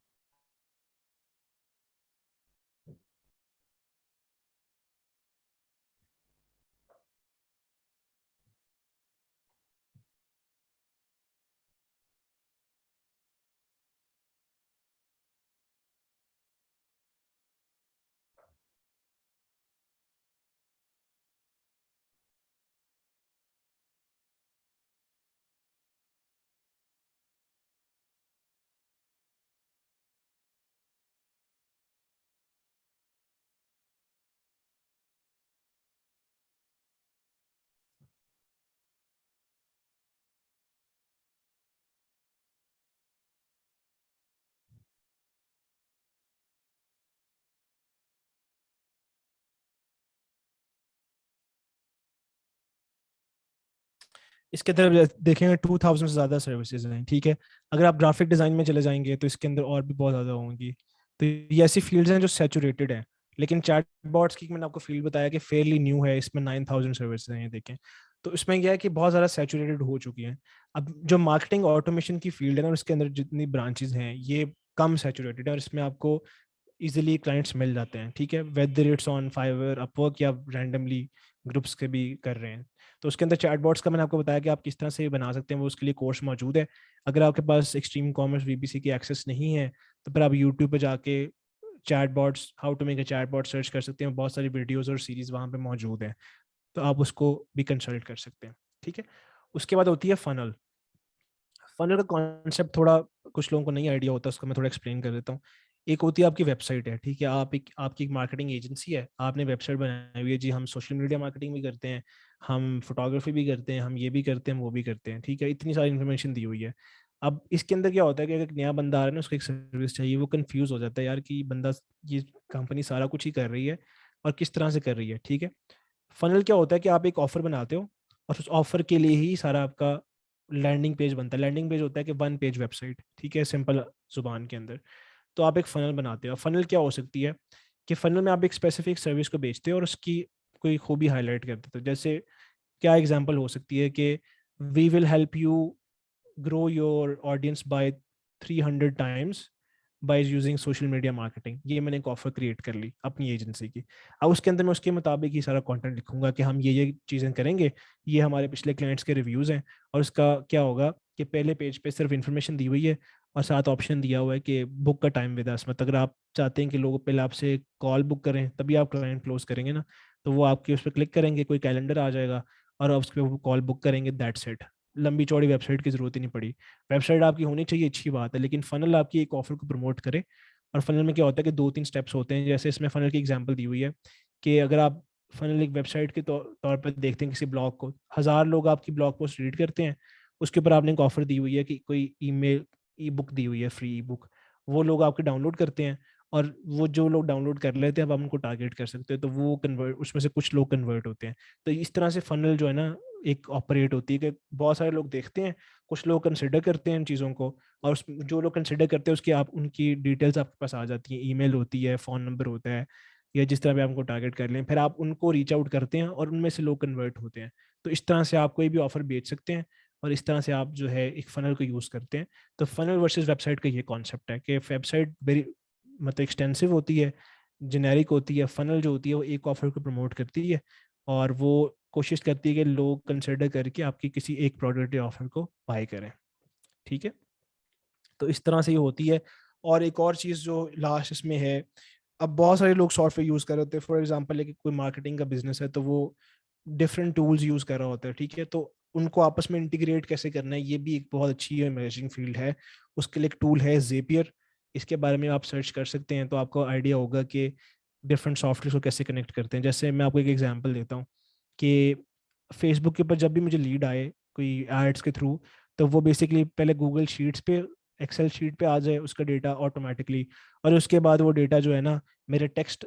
इसके तरफ देखेंगे 2000 से ज़्यादा सर्विसेज हैं, ठीक है। अगर आप ग्राफिक डिज़ाइन में चले जाएंगे तो इसके अंदर और भी बहुत ज़्यादा होंगी। तो ये ऐसी फील्ड्स हैं जो सैचुरेटेड हैं। लेकिन चैटबॉट्स की मैंने आपको फील्ड बताया कि फेयरली न्यू है, इसमें 9000 सर्विसेज हैं, ये देखें। तो इसमें क्या है कि बहुत ज़्यादा सैचुरेटेड हो चुकी हैं। अब जो मार्केटिंग ऑटोमेशन की फील्ड है ना, उसके अंदर जितनी ब्रांचेज हैं ये कम सैचुरेटेड है और इसमें आपको इजीली क्लाइंट्स मिल जाते हैं, ठीक है, whether it's on Fiverr, Upwork या रैंडमली ग्रुप्स के भी कर रहे हैं। तो उसके अंदर चैटबॉट्स का मैंने आपको बताया कि आप किस तरह से बना सकते हैं, वो उसके लिए कोर्स मौजूद है। अगर आपके पास एक्सट्रीम कॉमर्स वीबीसी की एक्सेस नहीं है तो फिर आप यूट्यूब पे जाके chatbots, how to make a chatbot search कर सकते हैं, बहुत सारी वीडियोस और सीरीज वहाँ पे मौजूद है, तो आप उसको भी कंसल्ट कर सकते हैं, ठीक है। उसके बाद होती है फनल। फनल का कॉन्सेप्ट थोड़ा कुछ लोगों को नहीं आइडिया होता, उसको मैं थोड़ा एक्सप्लेन कर देता हूँ। एक होती है आपकी वेबसाइट है, ठीक है, आपकी एक मार्केटिंग एजेंसी है, आपने वेबसाइट बनाई हुई है, जी हम सोशल मीडिया मार्केटिंग भी करते हैं, हम फोटोग्राफी भी करते हैं, हम ये भी करते हैं, वो भी करते हैं, ठीक है, इतनी सारी इन्फॉर्मेशन दी हुई है। अब इसके अंदर क्या होता है कि अगर एक नया बंदा आ रहा है ना, उसको एक सर्विस चाहिए, वो कंफ्यूज हो जाता है यार कि बंदा, ये कंपनी सारा कुछ ही कर रही है और किस तरह से कर रही है, ठीक है। फनल क्या होता है कि आप एक ऑफर बनाते हो और उस ऑफर के लिए ही सारा आपका लैंडिंग पेज बनता है। लैंडिंग पेज होता है कि वन पेज वेबसाइट, ठीक है, सिंपल जुबान के अंदर। तो आप एक फनल बनाते हो। फनल क्या हो सकती है कि फनल में आप एक स्पेसिफिक सर्विस को बेचते हो और उसकी कोई खूबी हाईलाइट कर देते हो। जैसे क्या एग्जांपल हो सकती है कि we will help you grow your audience by 300 times by using social media marketing. ये मैंने एक ऑफर क्रिएट कर ली अपनी एजेंसी की। अब उसके अंदर मैं उसके मुताबिक ही सारा कंटेंट लिखूंगा कि हम ये चीज़ें करेंगे, ये हमारे पिछले क्लाइंट्स के रिव्यूज़ हैं। और उसका क्या होगा कि पहले पेज पे सिर्फ इन्फॉर्मेशन दी हुई है और साथ ऑप्शन दिया हुआ है कि बुक का टाइम विद अस। मतलब अगर आप चाहते हैं कि लोग पहले आपसे कॉल बुक करें तभी आप क्लाइंट क्लोज करेंगे ना, तो वो आपके उस पर क्लिक करेंगे, कोई कैलेंडर आ जाएगा और उस पर वो कॉल बुक करेंगे, दैट्स इट। लंबी चौड़ी वेबसाइट की जरूरत ही नहीं पड़ी। वेबसाइट आपकी होनी चाहिए, अच्छी बात है, लेकिन फनल आपकी एक ऑफर को प्रमोट करे। और फनल में क्या होता है कि 2-3 स्टेप्स होते हैं। जैसे इसमें फनल की एग्जांपल दी हुई है कि अगर आप फनल एक वेबसाइट के तौर पर देखते हैं, किसी ब्लॉग को 1000 लोग आपकी ब्लॉग पोस्ट रीड करते हैं, उसके ऊपर आपने एक ऑफर दी हुई है कि कोई ईमेल ई बुक दी हुई है, फ्री ई बुक, वो लोग आपके डाउनलोड करते हैं। और वो जो लोग डाउनलोड कर लेते हैं, अब आप उनको टारगेट कर सकते हैं, तो वो कन्वर्ट, उसमें से कुछ लोग कन्वर्ट होते हैं। तो इस तरह से फनल जो है ना एक ऑपरेट होती है कि बहुत सारे लोग देखते हैं, कुछ लोग कंसिडर करते हैं इन चीज़ों को, और उस जो लोग कंसिडर करते हैं उसकी आप उनकी डिटेल्स आपके पास आ जाती हैं, ईमेल होती है, फ़ोन नंबर होता है, या जिस तरह भी आपको टारगेट कर लें, फिर आप उनको रीच आउट करते हैं और उनमें से लोग कन्वर्ट होते हैं। तो इस तरह से आप कोई भी ऑफर बेच सकते हैं और इस तरह से आप जो है एक फनल को यूज़ करते हैं। तो फनल वर्सेस वेबसाइट का ये कॉन्सेप्ट है कि वेबसाइट वेरी मतलब एक्सटेंसिव होती है, जेनेरिक होती है। फनल जो होती है वो एक ऑफर को प्रमोट करती है और वो कोशिश करती है कि लोग कंसिडर करके आपकी किसी एक प्रोडक्ट या ऑफर को बाय करें, ठीक है। तो इस तरह से ये होती है। और एक और चीज़ जो लास्ट इसमें है, अब बहुत सारे लोग सॉफ्टवेयर यूज़ कर रहे होते हैं। फॉर एग्जांपल है कि कोई मार्केटिंग का बिजनेस है तो वो डिफरेंट टूल्स यूज़ कर रहा होता है, ठीक है। तो उनको आपस में इंटीग्रेट कैसे करना है, ये भी एक बहुत अच्छी इमर्जिंग फील्ड है। उसके लिए एक टूल है ज़ेपियर, इसके बारे में आप सर्च कर सकते हैं तो आपको आइडिया होगा कि डिफरेंट सॉफ्टवेयर को कैसे कनेक्ट करते हैं। जैसे मैं आपको एक एग्जांपल देता हूँ कि फेसबुक के ऊपर जब भी मुझे लीड आए कोई एड्स के थ्रू, तो वो बेसिकली पहले गूगल शीट्स पे, एक्सेल शीट पे आ जाए उसका डेटा ऑटोमेटिकली, और उसके बाद वो डेटा जो है ना मेरे टेक्स्ट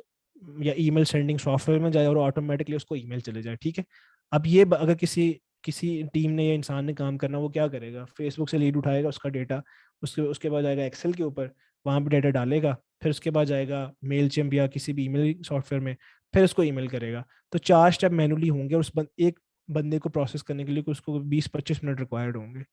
या ईमेल सेंडिंग सॉफ्टवेयर में जाए और ऑटोमेटिकली उसको ईमेल चले जाए, ठीक है। अब ये अगर किसी किसी टीम ने या इंसान ने काम करना, वो क्या करेगा, फेसबुक से लीड उठाएगा उसका डेटा, उसके उसके बाद जाएगा एक्सेल के ऊपर, वहाँ पे डेटा डालेगा, फिर उसके बाद जाएगा मेल चिम्प या किसी भी ईमेल सॉफ्टवेयर में, फिर उसको ईमेल करेगा। तो 4 स्टेप मैनुअली होंगे और एक बंदे को प्रोसेस करने के लिए उसको 20-25 मिनट रिक्वायर्ड होंगे।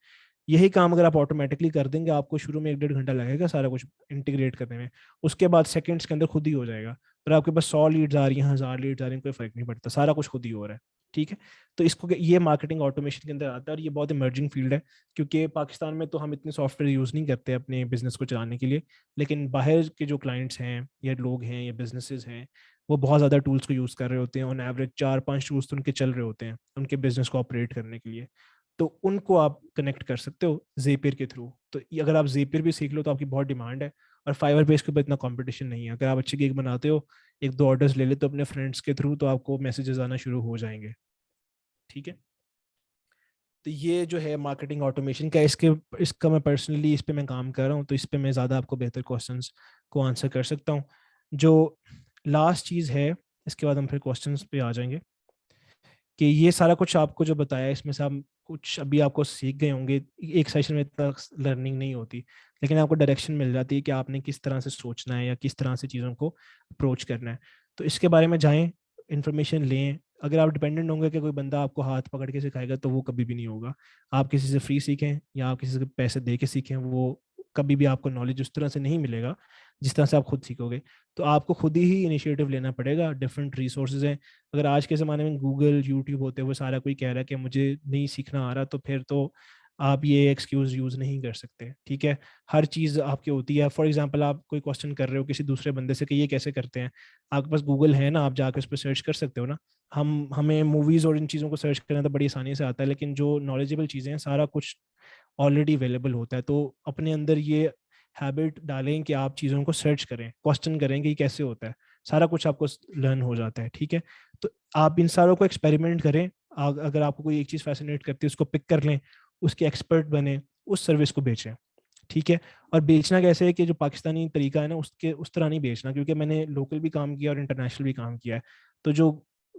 यही काम अगर आप ऑटोमेटिकली कर देंगे, आपको शुरू में 1-1.5 घंटा लगेगा सारा कुछ इंटीग्रेट करने में, उसके बाद सेकंड्स के अंदर खुद ही हो जाएगा। और आपके पास 100 लीड्स आ रही हैं, 1000 लीड्स आ रही हैं, कोई फर्क नहीं पड़ता, सारा कुछ खुद ही हो रहा है, ठीक है। तो इसको ये मार्केटिंग ऑटोमेशन के अंदर आता है और ये बहुत इमर्जिंग फील्ड है, क्योंकि पाकिस्तान में तो हम इतने सॉफ्टवेयर यूज़ नहीं करते अपने बिजनेस को चलाने के लिए, लेकिन बाहर के जो क्लाइंट्स हैं या लोग हैं या बिजनेसेस हैं, वो बहुत ज़्यादा टूल्स को यूज़ कर रहे होते हैं। ऑन एवरेज 4-5 टूल्स तो उनके चल रहे होते हैं उनके बिजनेस को ऑपरेट करने के लिए। तो उनको आप कनेक्ट कर सकते हो ज़ेपियर के थ्रू। तो अगर आप ज़ेपियर भी सीख लो तो आपकी बहुत डिमांड है। और फाइवर पे इसके ऊपर इतना कंपटीशन नहीं है। अगर आप अच्छी गिग बनाते हो, 1-2 ऑर्डर्स ले लेते हो अपने फ्रेंड्स के थ्रू, तो आपको मैसेजेस आना शुरू हो जाएंगे, ठीक है। तो ये जो है मार्केटिंग ऑटोमेशन का, इसका मैं पर्सनली इस पे मैं काम कर रहा हूँ, तो इस पे मैं ज़्यादा आपको बेहतर क्वेश्चंस को आंसर कर सकता हूँ। जो लास्ट चीज़ है, इसके बाद हम फिर क्वेश्चंस पे आ जाएंगे, कि ये सारा कुछ आपको जो बताया इसमें से आप कुछ अभी आपको सीख गए होंगे। एक सेशन में इतना लर्निंग नहीं होती, लेकिन आपको डायरेक्शन मिल जाती है कि आपने किस तरह से सोचना है या किस तरह से चीज़ों को अप्रोच करना है। तो इसके बारे में जाएं, इन्फॉर्मेशन लें। अगर आप डिपेंडेंट होंगे कि कोई बंदा आपको हाथ पकड़ के सिखाएगा, तो वो कभी भी नहीं होगा। आप किसी से फ्री सीखें या आप किसी से पैसे दे के सीखें, वो कभी भी आपको नॉलेज उस तरह से नहीं मिलेगा जिस तरह से आप खुद सीखोगे। तो आपको खुद ही इनिशिएटिव लेना पड़ेगा। डिफरेंट रिसोर्सेज हैं। अगर आज के ज़माने में गूगल, यूट्यूब होते हुए सारा कोई कह रहा है कि मुझे नहीं सीखना आ रहा, तो फिर तो आप ये एक्सक्यूज़ यूज़ नहीं कर सकते, ठीक है। हर चीज़ आपकी होती है। फॉर एग्जांपल आप कोई क्वेश्चन कर रहे हो किसी दूसरे बंदे से कि ये कैसे करते हैं, आपके पास गूगल है ना, आप जाकर उस पर सर्च कर सकते हो ना। हमें मूवीज़ और इन चीज़ों को सर्च करना तो बड़ी आसानी से आता है, लेकिन जो नॉलेजेबल चीज़ें हैं सारा कुछ ऑलरेडी अवेलेबल होता है। तो अपने अंदर ये हैबिट डालें कि आप चीज़ों को सर्च करें, क्वेश्चन करें कि ये कैसे होता है, सारा कुछ आपको लर्न हो जाता है, ठीक है। तो आप इन सारों को एक्सपेरिमेंट करें। अगर आपको कोई एक चीज़ फैसिनेट करती है उसको पिक कर लें, उसके एक्सपर्ट बने, उस सर्विस को बेचें, ठीक है। और बेचना कैसे है कि जो पाकिस्तानी तरीका है ना, उसके उस तरह नहीं बेचना, क्योंकि मैंने लोकल भी काम किया और इंटरनेशनल भी काम किया है। तो जो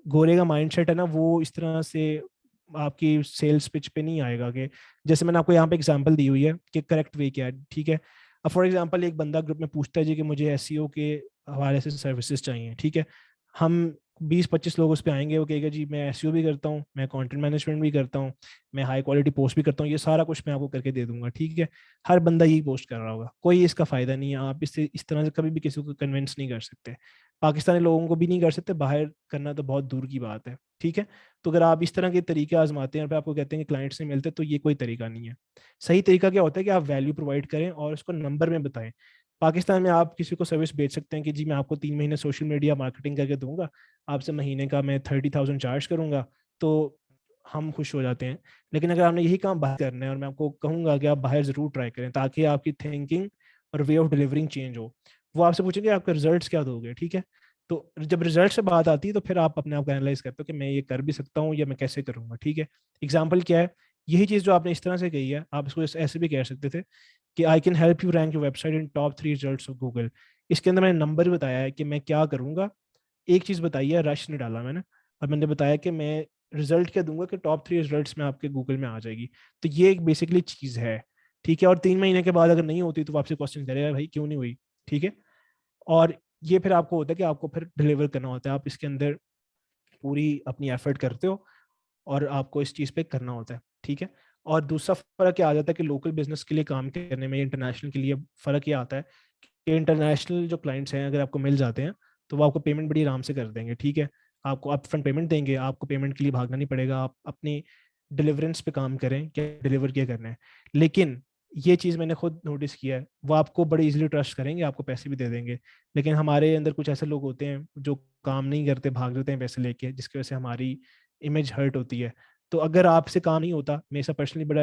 गोरे का माइंडसेट है ना, वो इस तरह से आपकी सेल्स पिच पे नहीं आएगा। कि जैसे मैंने आपको यहाँ पे एग्जांपल दी हुई है कि करेक्ट वे क्या है, ठीक है। अब फॉर एग्जांपल एक बंदा ग्रुप में पूछता है जी कि मुझे एसईओ के हवाले से सर्विसेज चाहिए, ठीक है। हम 20-25 लोग उस पे आएंगे, वो कहेगा जी मैं एसईओ भी करता हूँ, मैं कंटेंट मैनेजमेंट भी करता हूँ, मैं हाई क्वालिटी पोस्ट भी करता हूँ, ये सारा कुछ मैं आपको करके दे दूंगा, ठीक है। हर बंदा यही पोस्ट कर रहा होगा, कोई इसका फायदा नहीं है। आप इससे इस तरह से कभी भी किसी को कन्विंस नहीं कर सकते। पाकिस्तानी लोगों को भी नहीं कर सकते, बाहर करना तो बहुत दूर की बात है, ठीक है। तो अगर आप इस तरह के तरीके आजमाते हैं और फिर आपको कहते हैं कि क्लाइंट्स नहीं मिलते, तो ये कोई तरीका नहीं है। सही तरीका क्या होता है कि आप वैल्यू प्रोवाइड करें और उसको नंबर में बताएं। पाकिस्तान में आप किसी को सर्विस बेच सकते हैं कि जी मैं आपको 3 महीने सोशल मीडिया मार्केटिंग करके दूंगा, आपसे महीने का मैं 30,000 चार्ज करूंगा, तो हम खुश हो जाते हैं। लेकिन अगर आपने यही काम बाहर करना है, और मैं आपको कहूंगा कि आप बाहर जरूर ट्राई करें ताकि आपकी थिंकिंग और वे ऑफ डिलीवरिंग चेंज हो। वो आपसे पूछेंगे आपका रिजल्ट्स क्या दोगे, ठीक है। तो जब रिजल्ट से बात आती है तो फिर आप अपने आप को एनालाइज करते हो कि मैं ये कर भी सकता हूँ या मैं कैसे करूंगा, ठीक है। एग्जाम्पल क्या है, यही चीज़ जो आपने इस तरह से कही है, आप इसको ऐसे भी कह सकते थे कि I can help you rank your website in top 3 results of Google. इसके अंदर मैंने नंबर बताया है कि मैं क्या करूंगा। एक चीज़ बताई है, रश नहीं डाला मैंने। और मैंने बताया कि मैं रिजल्ट क्या दूंगा कि टॉप 3 रिजल्ट्स में आपके गूगल में आ जाएगी। तो ये एक बेसिकली चीज़ है, ठीक है। और 3 महीने के बाद अगर नहीं होती तो आपसे क्वेश्चन करेगा भाई क्यों नहीं हुई, ठीक है। और ये फिर आपको होता है कि आपको फिर डिलीवर करना होता है, आप इसके अंदर पूरी अपनी एफर्ट करते हो और आपको इस चीज़ पे करना होता है, ठीक है। और दूसरा फ़र्क क्या आ जाता है कि लोकल बिजनेस के लिए काम करने में इंटरनेशनल के लिए फ़र्क ये आता है कि इंटरनेशनल जो क्लाइंट्स हैं अगर आपको मिल जाते हैं तो वो आपको पेमेंट बड़ी आराम से कर देंगे, ठीक है। आपको अप फ्रंट पेमेंट देंगे, आपको पेमेंट के लिए भागना नहीं पड़ेगा, आप अपनी डिलीवरेंस पे काम करें, क्या डिलीवर क्या करना है। लेकिन ये चीज़ मैंने खुद नोटिस किया है, वो आपको बड़े इजीली ट्रस्ट करेंगे, आपको पैसे भी दे देंगे। लेकिन हमारे अंदर कुछ ऐसे लोग होते हैं जो काम नहीं करते, भाग जाते हैं पैसे लेके, जिसकी वजह से हमारी इमेज हर्ट होती है। तो अगर आपसे काम नहीं होता, मेरे साथ पर्सनली बड़ा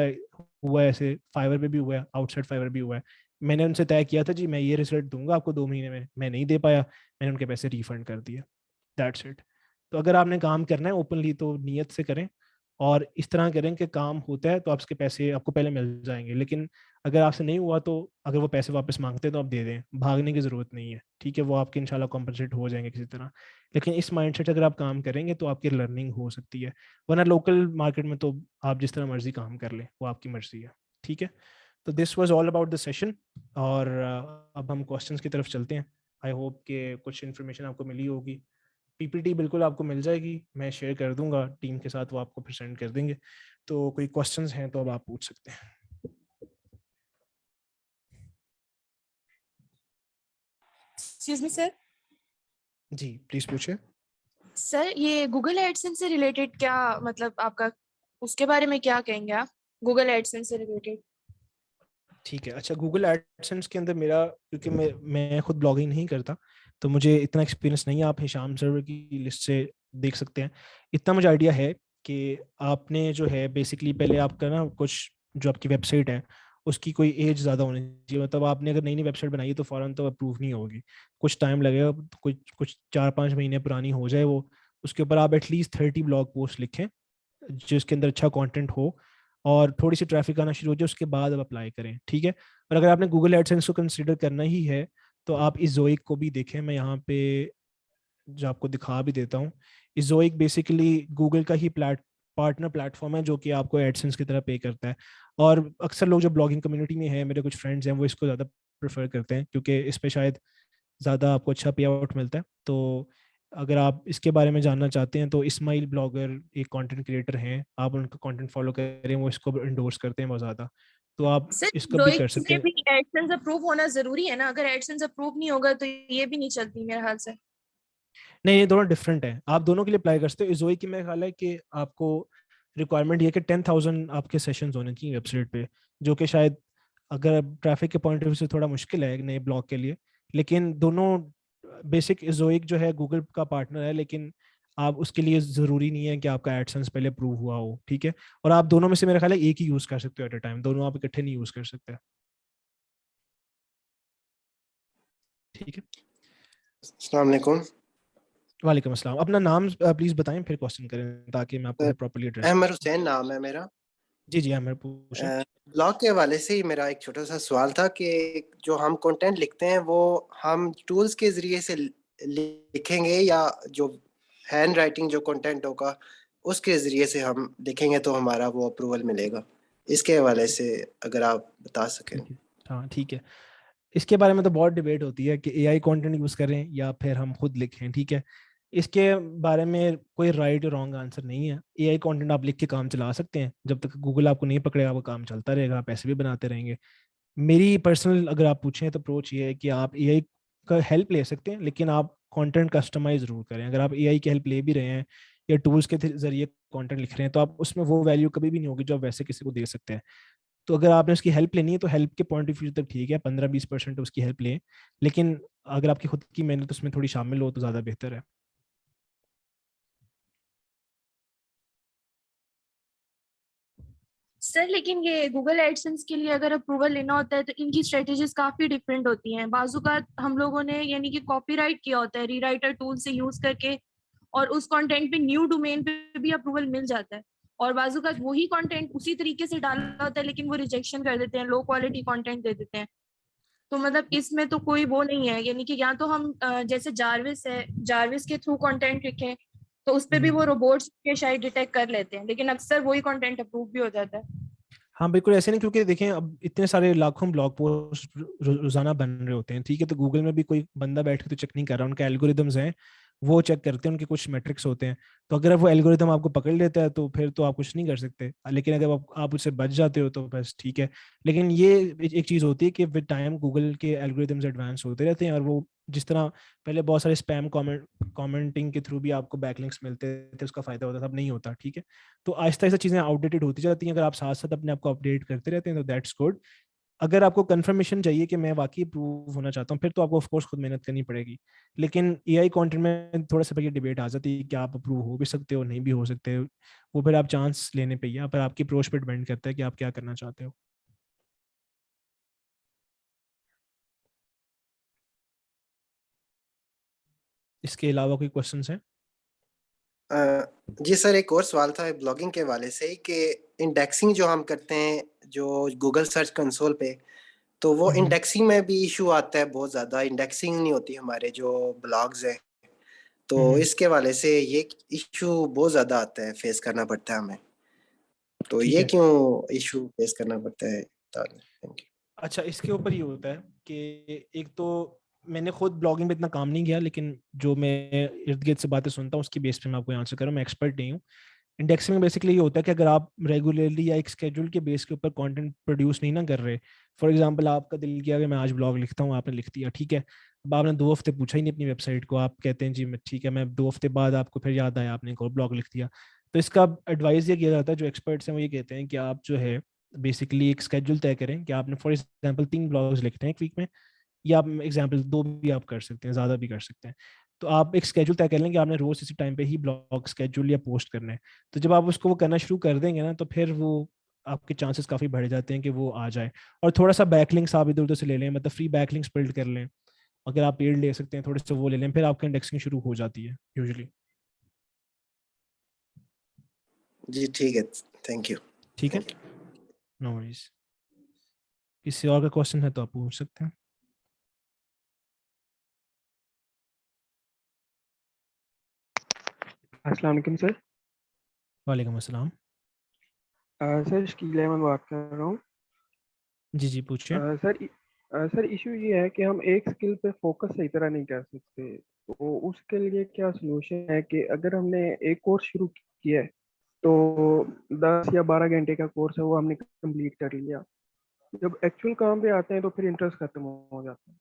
हुआ है, ऐसे फाइवर पे भी हुआ है, आउटसाइड फाइवर भी हुआ है। मैंने उनसे तय किया था जी मैं ये रिजल्ट दूंगा आपको 2 महीने में, मैं नहीं दे पाया, मैंने उनके पैसे रिफंड कर दिए, दैट्स इट। तो अगर आपने काम करना है ओपनली तो नियत से करें, और इस तरह करें कि काम होता है तो आपके पैसे आपको पहले मिल जाएंगे। लेकिन अगर आपसे नहीं हुआ तो अगर वो पैसे वापस मांगते हैं तो आप दे दें, भागने की ज़रूरत नहीं है, ठीक है। वो आपके इंशाल्लाह कॉम्पनसेट हो जाएंगे किसी तरह। लेकिन इस माइंडसेट से अगर आप काम करेंगे तो आपकी लर्निंग हो सकती है। वरना लोकल मार्केट में तो आप जिस तरह मर्जी काम कर लें, वो आपकी मर्जी है, ठीक है। तो this was all about the session. और अब हम क्वेश्चंस की तरफ चलते हैं। आई होप कि कुछ इन्फॉर्मेशन आपको मिली होगी। पीपीटी बिल्कुल आपको मिल जाएगी, मैं शेयर कर दूंगा टीम के साथ, वो आपको प्रेजेंट कर देंगे। तो कोई क्वेश्चंस हैं तो अब आप पूछ सकते हैं। Excuse me sir. जी प्लीज पूछिए। सर ये गूगल एडसेंस से रिलेटेड क्या मतलब आपका, उसके बारे में क्या कहेंगे आप, गूगल एडसेंस से रिलेटेड? ठीक है, अच्छा गूगल एडसेंस के अंदर मेरा, क्योंकि मैं खुद ब्लॉगिंग नहीं करता तो मुझे इतना एक्सपीरियंस नहीं है। आप हिशाम सर्वर की लिस्ट से देख सकते हैं। इतना मुझे आइडिया है कि आपने जो है बेसिकली पहले आपका ना कुछ जो आपकी वेबसाइट है उसकी कोई एज ज़्यादा होनी चाहिए। मतलब आपने अगर नई नई वेबसाइट बनाई है तो फ़ौरन तो अप्रूव नहीं होगी, कुछ टाइम लगेगा। कुछ कुछ 4-5 महीने पुरानी हो जाए वो, उसके ऊपर आप एटलीस्ट 30 ब्लॉग पोस्ट लिखें जिसके अंदर अच्छा कंटेंट हो और थोड़ी सी ट्रैफिक आना शुरू हो जाए, उसके बाद अब अप्लाई करें, ठीक है। और अगर आपने गूगल एडसेंस को कंसीडर करना ही है तो आप इज़ोइक को भी देखें। मैं यहाँ पे जो आपको दिखा भी देता हूँ। इज़ोइक बेसिकली गूगल का ही पार्टनर प्लेटफॉर्म है जो कि आपको एडसेंस की तरह पे करता है। और अक्सर लोग जो ब्लॉगिंग कम्युनिटी में है, मेरे कुछ फ्रेंड्स हैं, वो इसको ज़्यादा प्रेफर करते हैं क्योंकि इस पे शायद ज़्यादा आपको अच्छा पे आउट मिलता है। तो अगर आप इसके बारे में जानना चाहते हैं तो इस्माइल ब्लॉगर एक कंटेंट क्रिएटर हैं, आप उनका कंटेंट फॉलो करें, वो इसको इंडोर्स करते हैं बहुत ज़्यादा। तो आप सर इसको भी कर जोइक्स सकते में हैं। भी एडसेंस अप्रूव होना जरूरी है ना, अगर एडसेंस अप्रूव नहीं होगा तो ये भी नहीं चलती मेरे ख्याल से। नहीं, ये दोनों डिफरेंट है, आप दोनों के लिए अप्लाई कर सकते हो। इजोई की मेरा ख्याल है कि आपको रिक्वायरमेंट ये कि 10,000 आपके सेशंस होने चाहिए वेबसाइट पे, जो कि शायद अगर ट्रैफिक के पॉइंट ऑफ व्यू से थोड़ा मुश्किल है एक नए ब्लॉग के लिए। लेकिन दोनों बेसिक, इजोइक जो है गूगल का पार्टनर है, लेकिन आप उसके लिए ज़रूरी नहीं है कि आपका एडसेंस पहले अप्रूव हुआ हो, ठीक है। और आप दोनों में से मेरा ख्याल है एक ही यूज़ कर सकते हो एट अ टाइम, दोनों आप इकट्ठे नहीं यूज़ कर सकते, ठीक है। अस्सलाम वालेकुम। वालेकुम अस्सलाम। अपना नाम प्लीज़ बताएं, फिर क्वेश्चन करें ताकि मैं आपको सर, फिर प्रॉपर्ली एड्रेस कर अहमद सकूं। हुसैन नाम है मेरा। जी जी, मैं पूछें। ब्लॉग के हवाले से ही मेरा एक छोटा सा सवाल था कि जो हम कंटेंट लिखते हैं वो हम टूल्स के ज़रिए से लिखेंगे या जो हैंड राइटिंग जो कंटेंट होगा उसके ज़रिए से हम लिखेंगे तो हमारा वो अप्रूवल मिलेगा। इसके हवाले से अगर आप बता सकें। ठीक है, हाँ ठीक है। इसके बारे में तो बहुत डिबेट होती है कि एआई कंटेंट यूज़ करें या फिर हम खुद लिखें, ठीक है। इसके बारे में कोई राइट और रॉन्ग आंसर नहीं है। एआई कंटेंट आप लिख के काम चला सकते हैं, जब तक गूगल आपको नहीं पकड़ेगा वो काम चलता रहेगा, आप पैसे भी बनाते रहेंगे। मेरी पर्सनल अगर आप पूछें तो अप्रोच ये है कि आप एआई का हेल्प ले सकते हैं, लेकिन आप कंटेंट कस्टमाइज जरूर करें। अगर आप एआई की हेल्प ले भी रहे हैं या टूल्स के जरिए कंटेंट लिख रहे हैं, तो आप उसमें वो वैल्यू कभी भी नहीं होगी जो आप वैसे किसी को दे सकते हैं। तो अगर आपने उसकी हेल्प लेनी है तो हेल्प के पॉइंट ऑफ व्यू तक ठीक है, 15-20% उसकी हेल्प लें, लेकिन अगर आपकी खुद की मेहनत उसमें थोड़ी शामिल हो तो ज़्यादा बेहतर है। सर लेकिन ये गूगल एडसेंस के लिए अगर अप्रूवल लेना होता है तो इनकी स्ट्रेटेजीज काफी डिफरेंट होती हैं। बाजू का हम लोगों ने यानी कि कॉपीराइट किया होता है रीराइटर टूल से यूज करके, और उस कंटेंट पे न्यू डोमेन पे भी अप्रूवल मिल जाता है। और बाजू का वही कंटेंट उसी तरीके से डाला होता है लेकिन वो रिजेक्शन कर देते हैं, लो क्वालिटी कंटेंट दे देते हैं। तो मतलब इसमें तो कोई वो नहीं है, यानी कि या तो हम जैसे जारविस है, जारविस के थ्रू कंटेंट लिखें तो उस पे भी वो रोबोट्स के शायद डिटेक्ट कर लेते हैं, लेकिन अक्सर वही कंटेंट अप्रूव भी हो जाता है। हाँ बिल्कुल ऐसे नहीं, क्योंकि देखें अब इतने सारे लाखों ब्लॉग पोस्ट रोजाना बन रहे होते हैं, ठीक है। तो गूगल में भी कोई बंदा बैठ के तो चेक नहीं कर रहा, उनके एल्गोरिदम्स हैं, वो चेक करते हैं, उनके कुछ मेट्रिक्स होते हैं। तो अगर वो एल्गोरिदम आपको पकड़ लेता है तो फिर तो आप कुछ नहीं कर सकते, लेकिन अगर आप उससे बच जाते हो तो बस ठीक है। लेकिन ये एक चीज़ होती है कि विद टाइम गूगल के एल्गोरिदम्स एडवांस होते रहते हैं, और वो जिस तरह पहले बहुत सारे स्पैम कमेंटिंग के थ्रू भी आपको बैकलिंक्स मिलते थे, उसका फायदा होता था, अब नहीं होता, ठीक है। तो आहिस्ता आहिस्ता चीज़ें आउटडेटेड होती जाती हैं, अगर आप साथ साथ अपने आप को अपडेट करते रहते हैं तो दैट्स गुड। अगर आपको कंफर्मेशन चाहिए कि मैं वाकई प्रूव होना चाहता हूँ, फिर तो आपको ऑफ कोर्स खुद मेहनत करनी पड़ेगी। लेकिन एआई कंटेंट में थोड़ा सा ये डिबेट आ जाती है कि आप अप्रूव हो भी सकते हो, नहीं भी हो सकते, वो फिर आप चांस लेने पे ही है, पर आपकी अप्रोच पे डिपेंड करता है कि आप क्या करना चाहते हो। इसके अलावा कोई क्वेश्चंस हैं? जी सर, एक और सवाल था ब्लॉगिंग के हवाले से ही कि इंडेक्सिंग जो हम करते हैं जो गूगल सर्च कंसोल पे, तो वो हम्म, इंडेक्सिंग में भी इशू आता है, बहुत ज़्यादा इंडेक्सिंग नहीं होती हमारे जो ब्लॉग्स हैं। तो हम्म, इसके हवाले से ये इशू बहुत ज़्यादा आता है, फेस करना पड़ता है हमें। तो ठीक ये है। क्यों इशू फेस करना पड़ता है? थैंक अच्छा, इसके ऊपर ये होता है कि एक तो मैंने खुद ब्लॉगिंग में इतना काम नहीं किया, लेकिन जो मैं इर्द गिर्द से बातें सुनता हूँ उसकी बेस पे मैं आपको आंसर कर रहा हूँ, मैं एक्सपर्ट नहीं हूँ। इंडेक्सिंग में बेसिकली ये होता है कि अगर आप रेगुलरली या एक स्केड्यूल के बेस के ऊपर कंटेंट प्रोड्यूस नहीं ना कर रहे, फॉर एग्जांपल आपका दिल किया कि मैं आज ब्लॉग लिखता हूँ, आपने लिख दिया, ठीक है। अब आपने 2 हफ्ते पूछा ही नहीं अपनी वेबसाइट को, आप कहते हैं जी मैं ठीक है, मैं 2 हफ्ते बाद आपको फिर याद आया, आपने एक और ब्लॉग लिख दिया। तो इसका एडवाइस ये किया जाता है, जो एक्सपर्ट्स हैं वो ये कहते हैं कि आप जो है बेसिकली एक स्केड्यूल तय करें कि आपने फॉर एग्जाम्पल 3 ब्लॉग्स लिखते हैं एक वीक में, या आप एग्जाम्पल 2 भी आप कर सकते हैं, ज़्यादा भी कर सकते हैं। तो आप एक स्केड्यूल तय कर लें कि आपने रोज इसी टाइम पे ही ब्लॉग स्केड्यूल या पोस्ट करना है। तो जब आप उसको वो करना शुरू कर देंगे ना, तो फिर वो आपके चांसेस काफ़ी बढ़ जाते हैं कि वो आ जाए। और थोड़ा सा बैकलिंक्स आप इधर उधर से ले लें, मतलब फ्री बैकलिंक्स बिल्ड कर लें, अगर आप पेड ले सकते हैं थोड़े से वो ले लें, फिर आपकी इंडेक्सिंग शुरू हो जाती है यूजुअली। जी ठीक है, थैंक यू। ठीक है, थैंक यू। No worries. किसी और का क्वेश्चन है तो आप पूछ सकते हैं। अस्सलाम वालेकुम सर। वालेकुम अस्सलाम। सर शकील अहमद बात कर रहा हूँ। जी जी पूछिए। सर इशू ये है कि हम एक स्किल पे फोकस सही तरह नहीं कर सकते, तो उसके लिए क्या सलूशन है कि अगर हमने एक कोर्स शुरू किया है तो 10 या 12 घंटे का कोर्स है वो हमने कंप्लीट कर लिया, जब एक्चुअल काम पे आते हैं तो फिर इंटरेस्ट खत्म हो जाता है।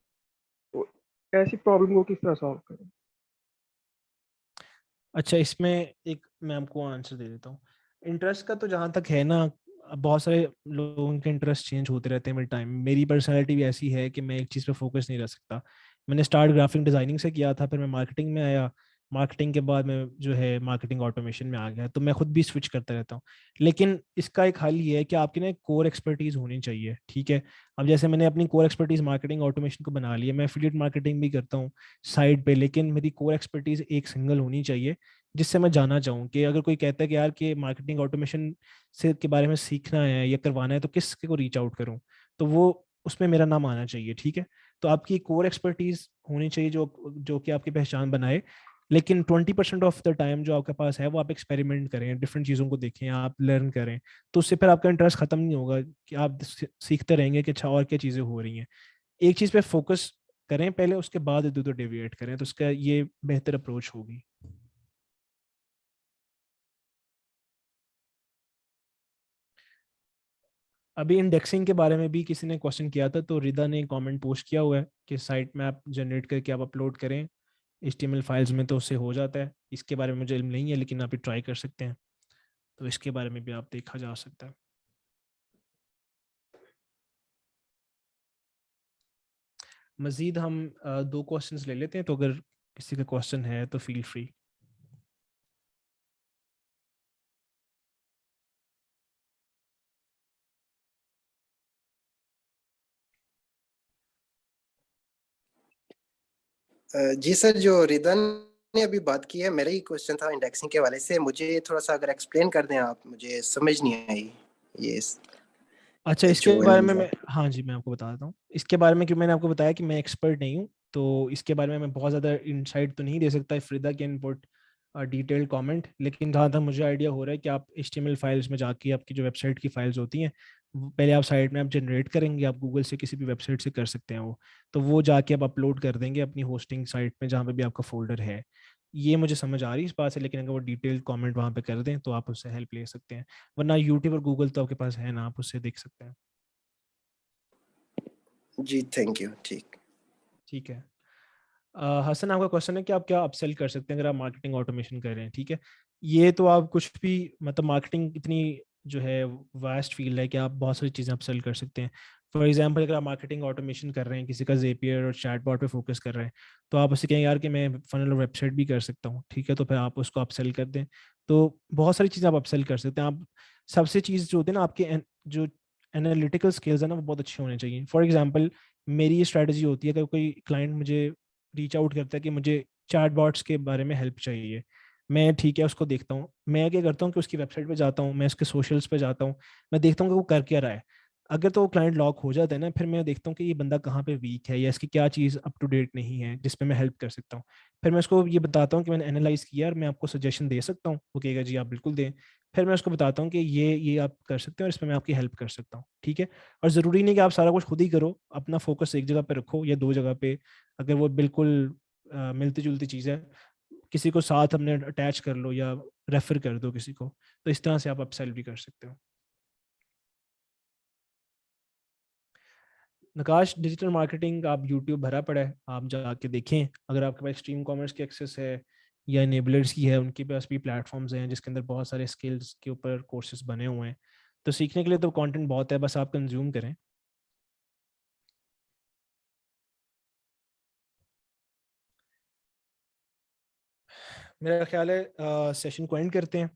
तो ऐसी प्रॉब्लम को किस तरह सॉल्व करें? अच्छा, इसमें एक मैं आपको आंसर दे देता हूँ। इंटरेस्ट का तो जहाँ तक है ना, बहुत सारे लोगों के इंटरेस्ट चेंज होते रहते हैं विद टाइम। मेरी पर्सनैलिटी भी ऐसी है कि मैं एक चीज़ पे फोकस नहीं रह सकता। मैंने स्टार्ट ग्राफिक डिज़ाइनिंग से किया था, फिर मैं मार्केटिंग में आया, मार्केटिंग के बाद मैं जो है मार्केटिंग ऑटोमेशन में आ गया, तो मैं खुद भी स्विच करता रहता हूँ। लेकिन इसका एक हल ये है कि आपकी ना एक कोर एक्सपर्टीज़ होनी चाहिए, ठीक है। अब जैसे मैंने अपनी कोर एक्सपर्टीज़ मार्केटिंग ऑटोमेशन को बना लिया, मैं एफिलिएट मार्केटिंग भी करता हूँ साइड पे, लेकिन मेरी कोर एक्सपर्टीज़ एक सिंगल होनी चाहिए जिससे मैं जानना चाहूँ कि अगर कोई कहता है कि यार कि मार्केटिंग ऑटोमेशन से के बारे में सीखना है या करवाना है तो किसके को रीच आउट करूँ, तो वो उसमें मेरा नाम आना चाहिए, ठीक है। तो आपकी कोर एक्सपर्टीज होनी चाहिए जो जो कि आपकी पहचान बनाए। लेकिन 20% ऑफ द टाइम जो आपके पास है वो आप एक्सपेरिमेंट करें, डिफरेंट चीज़ों को देखें, आप लर्न करें। तो उससे फिर आपका इंटरेस्ट खत्म नहीं होगा कि आप सीखते रहेंगे कि अच्छा और क्या चीज़ें हो रही हैं। एक चीज़ पे फोकस करें पहले, उसके बाद इधर उधर डेविएट करें, तो उसका ये बेहतर अप्रोच होगी। अभी इंडेक्सिंग के बारे में भी किसी ने क्वेश्चन किया था, तो रिदा ने कमेंट पोस्ट किया हुआ है कि साइट में आप जनरेट करके आप अपलोड करें HTML फाइल्स में, तो उससे हो जाता है। इसके बारे में मुझे इल्म नहीं है, लेकिन आप ट्राई कर सकते हैं, तो इसके बारे में भी आप देखा जा सकता है। मज़ीद हम 2 क्वेश्चंस ले लेते हैं, तो अगर किसी का क्वेश्चन है तो फील फ्री। जी सर, जो रिदा ने अभी बात की है, मेरा ही क्वेश्चन था इंडेक्सिंग के हवाले से। मुझे थोड़ा सा अगर एक्सप्लेन कर दें आप, मुझे समझ नहीं आई ये अच्छा, इसके बारे में HOML। मैं, हाँ जी, मैं आपको बता देता हूँ इसके बारे में, क्योंकि मैंने आपको बताया कि मैं एक्सपर्ट नहीं हूँ, तो इसके बारे में मैं बहुत ज़्यादा इंसाइट तो नहीं दे सकता। फ्रीदा कैन पुट डिटेल्ड कमेंट, लेकिन जहाँ तक मुझे आइडिया हो रहा है कि आप HTML फाइल्स में जाके आपकी जो वेबसाइट की फाइल्स होती हैं, पहले आप साइट में आप जनरेट करेंगे, आप गूगल से किसी भी वेबसाइट से कर सकते हैं वो, तो वो जाके आप अपलोड कर देंगे अपनी होस्टिंग साइट में जहाँ पे भी आपका फोल्डर है। ये मुझे समझ आ रही है इस बात से, लेकिन अगर वो डिटेल्ड कमेंट वहाँ पे कर दें तो आप उससे हेल्प ले सकते हैं, वरना यूट्यूब और गूगल तो आपके पास है ना, आप उससे देख सकते हैं। जी थैंक यू। ठीक। ठीक है। हसन, आपका क्वेश्चन है कि आप क्या अपसेल कर सकते हैं अगर आप मार्केटिंग ऑटोमेशन कर रहे हैं, ठीक है। ये तो आप कुछ भी, मतलब मार्केटिंग इतनी जो है वास्ट फील्ड है कि आप बहुत सारी चीज़ें अपसेल कर सकते हैं। फॉर एग्जांपल, अगर आप मार्केटिंग ऑटोमेशन कर रहे हैं, किसी का ज़ेपियर और चैटबॉट पे फोकस कर रहे हैं, तो आप उसे कहें यार कि मैं फनल और वेबसाइट भी कर सकता हूँ, ठीक है, तो फिर आप उसको अपसेल कर दें। तो बहुत सारी चीज़ें आप अपसेल कर सकते हैं। आप सबसे चीज़ जो होती है ना, आपके जो एनालिटिकल स्किल्स है ना, वो बहुत अच्छे होने चाहिए। फॉर एग्जाम्पल, मेरी ये स्ट्रैटेजी होती है कि कोई क्लाइंट मुझे रीच आउट करता है कि मुझे चैटबॉट्स के बारे में हेल्प चाहिए, मैं ठीक है उसको देखता हूँ। मैं क्या करता हूँ कि उसकी वेबसाइट पे जाता हूँ, मैं उसके सोशल्स पे जाता हूँ, मैं देखता हूँ कि वो कर क्या रहा है। अगर तो वो क्लाइंट लॉक हो जाता है ना, फिर मैं देखता हूँ कि ये बंदा कहाँ पे वीक है या इसकी क्या चीज़ अप टू डेट नहीं है जिस पे मैं हेल्प कर सकता हूँ। फिर मैं उसको ये बताता हूँ कि मैंने एनालाइज किया और मैं आपको सजेशन दे सकता हूँ। वो कहेगा जी आप बिल्कुल दें। फिर मैं उसको बताता हूँ कि ये आप कर सकते हैं और इसमें मैं आपकी हेल्प कर सकता हूँ, ठीक है। और ज़रूरी नहीं कि आप सारा कुछ खुद ही करो, अपना फोकस एक जगह पे रखो या 2 जगह पे। अगर वो बिल्कुल मिलती जुलती चीज़ है, किसी को साथ अपने अटैच कर लो या रेफर कर दो किसी को, तो इस तरह से आप अपसेल भी कर सकते हो। नकाश, डिजिटल मार्केटिंग आप यूट्यूब भरा पड़ा है, आप जाके देखें। अगर आपके पास स्ट्रीम कॉमर्स की एक्सेस है या इनेबलर्स की है, उनके पास भी प्लेटफॉर्म्स हैं जिसके अंदर बहुत सारे स्किल्स के ऊपर कोर्सेज बने हुए हैं। तो सीखने के लिए तो कंटेंट बहुत है, बस आप कंज्यूम करें। मेरा ख्याल है सेशन को एंड करते हैं।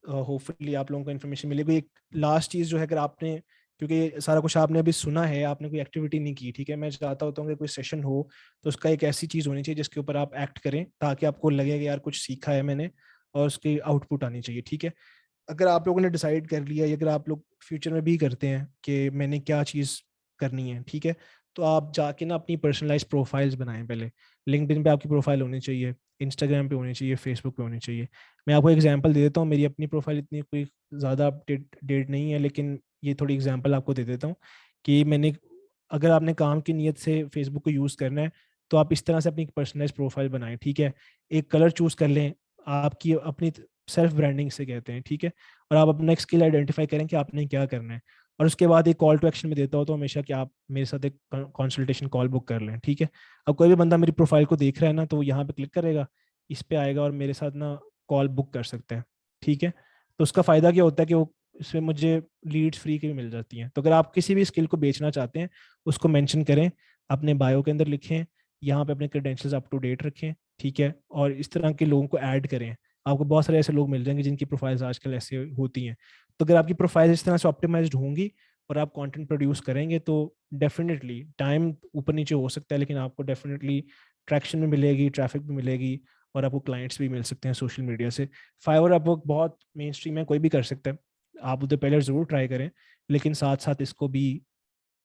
होपफुली आप लोगों को इन्फॉर्मेशन मिलेगी। एक लास्ट चीज़ जो है, अगर आपने, क्योंकि सारा कुछ आपने अभी सुना है, आपने कोई एक्टिविटी नहीं की, ठीक है, मैं चाहता होता हूँ कि कोई सेशन हो तो उसका एक ऐसी चीज़ होनी चाहिए जिसके ऊपर आप एक्ट करें, ताकि आपको लगे कि यार कुछ सीखा है मैंने और उसकी आउटपुट आनी चाहिए, ठीक है। अगर आप लोगों ने डिसाइड कर लिया, या अगर आप लोग फ्यूचर में भी करते हैं कि मैंने क्या चीज़ करनी है, ठीक है, तो आप जाके ना अपनी पर्सनलाइज प्रोफाइल्स बनाएं पहले। लिंक्डइन पे आपकी प्रोफाइल होनी चाहिए, इंस्टाग्राम पे होनी चाहिए, फेसबुक पे होनी चाहिए। मैं आपको एग्जांपल दे देता हूँ, मेरी अपनी प्रोफाइल इतनी कोई ज़्यादा अपडेट डेट नहीं है, लेकिन ये थोड़ी एग्जांपल आपको दे देता हूँ कि मैंने, अगर आपने काम की नीयत से फेसबुक को यूज़ करना है, तो आप इस तरह से अपनी पर्सनलाइज प्रोफाइल बनाएं, ठीक है। एक कलर चूज़ कर लें, आपकी अपनी सेल्फ ब्रांडिंग से कहते हैं, ठीक है। और आप अपना एक स्किल आइडेंटिफाई करें कि आपने क्या करना है। और उसके बाद एक कॉल टू एक्शन में देता हूँ तो हमेशा कि आप मेरे साथ एक कंसल्टेशन कॉल बुक कर लें, ठीक है। अब कोई भी बंदा मेरी प्रोफाइल को देख रहा है ना, तो वो यहाँ पे क्लिक करेगा, इस पे आएगा और मेरे साथ ना कॉल बुक कर सकते हैं, ठीक है। तो उसका फ़ायदा क्या होता है कि वो इसमें मुझे लीड्स फ्री की भी मिल जाती हैं। तो अगर आप किसी भी स्किल को बेचना चाहते हैं, उसको मेंशन करें, अपने बायो के अंदर लिखें, यहाँ पे अपने क्रेडेंशियल्स अप टू डेट रखें, ठीक है, और इस तरह के लोगों को ऐड करें। आपको बहुत सारे ऐसे लोग मिल जाएंगे जिनकी प्रोफाइल्स आजकल ऐसे होती हैं। तो अगर आपकी प्रोफाइल इस तरह से ऑप्टिमाइज्ड होंगी और आप कंटेंट प्रोड्यूस करेंगे तो डेफिनेटली टाइम ऊपर नीचे हो सकता है, लेकिन आपको डेफिनेटली ट्रैक्शन भी मिलेगी, ट्रैफिक भी मिलेगी, और आपको क्लाइंट्स भी मिल सकते हैं सोशल मीडिया से। फाइवर अपवर्क बहुत मेन स्ट्रीम है, कोई भी कर सकता है, आप उधर पहले ज़रूर ट्राई करें, लेकिन साथ साथ इसको भी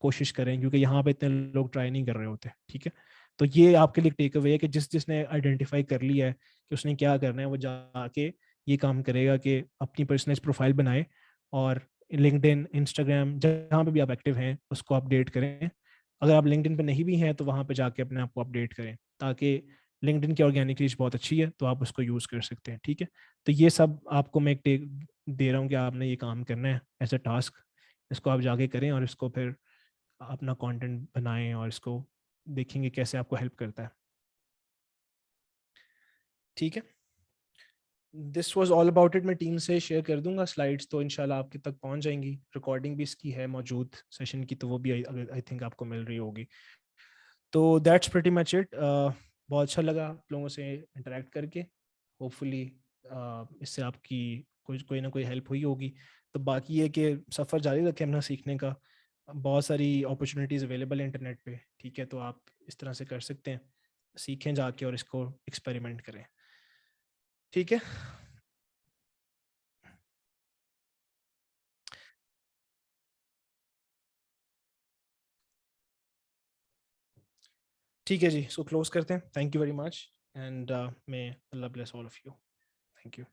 कोशिश करें क्योंकि यहाँ पे इतने लोग ट्राई नहीं कर रहे होते, ठीक है। तो ये आपके लिए टेक अवे है कि जिसने आइडेंटिफाई कर लिया है कि उसने क्या करना है, वो जाके ये काम करेगा कि अपनी पर्सनल प्रोफाइल बनाए और लिंक्डइन, इंस्टाग्राम, जहाँ पे भी आप एक्टिव हैं उसको अपडेट करें। अगर आप लिंक्डइन पे नहीं भी हैं तो वहाँ पे जाके अपने आप को अपडेट करें, ताकि लिंक्डइन की ऑर्गेनिक रीच बहुत अच्छी है तो आप उसको यूज़ कर सकते हैं, ठीक है। तो ये सब आपको मैं एक टेक दे रहा हूँ कि आपने ये काम करना है एज अ टास्क, इसको आप जाके करें और इसको फिर अपना कंटेंट बनाएं और इसको देखेंगे कैसे आपको हेल्प करता है, ठीक है। This was all about it. मैं टीम से शेयर कर दूंगा स्लाइड्स, तो इंशाल्लाह आपके तक पहुंच जाएंगी। रिकॉर्डिंग भी इसकी है मौजूद सेशन की, तो वो भी आई थिंक आपको मिल रही होगी। तो दैट्स प्रीटी मच इट। बहुत अच्छा लगा आप लोगों से इंटरेक्ट करके। होपफुली इससे आपकी कोई ना कोई हेल्प हुई होगी। तो बाकी ये कि सफ़र जारी रखें अपना सीखने का, बहुत सारी अपॉर्चुनिटीज़ अवेलेबल है इंटरनेट पे, ठीक है। तो आप इस तरह से कर सकते हैं, सीखें जाके और इसको एक्सपेरिमेंट करें, ठीक है। ठीक है जी, सो क्लोज करते हैं। Thank you very much and may Allah bless all of you. Thank you.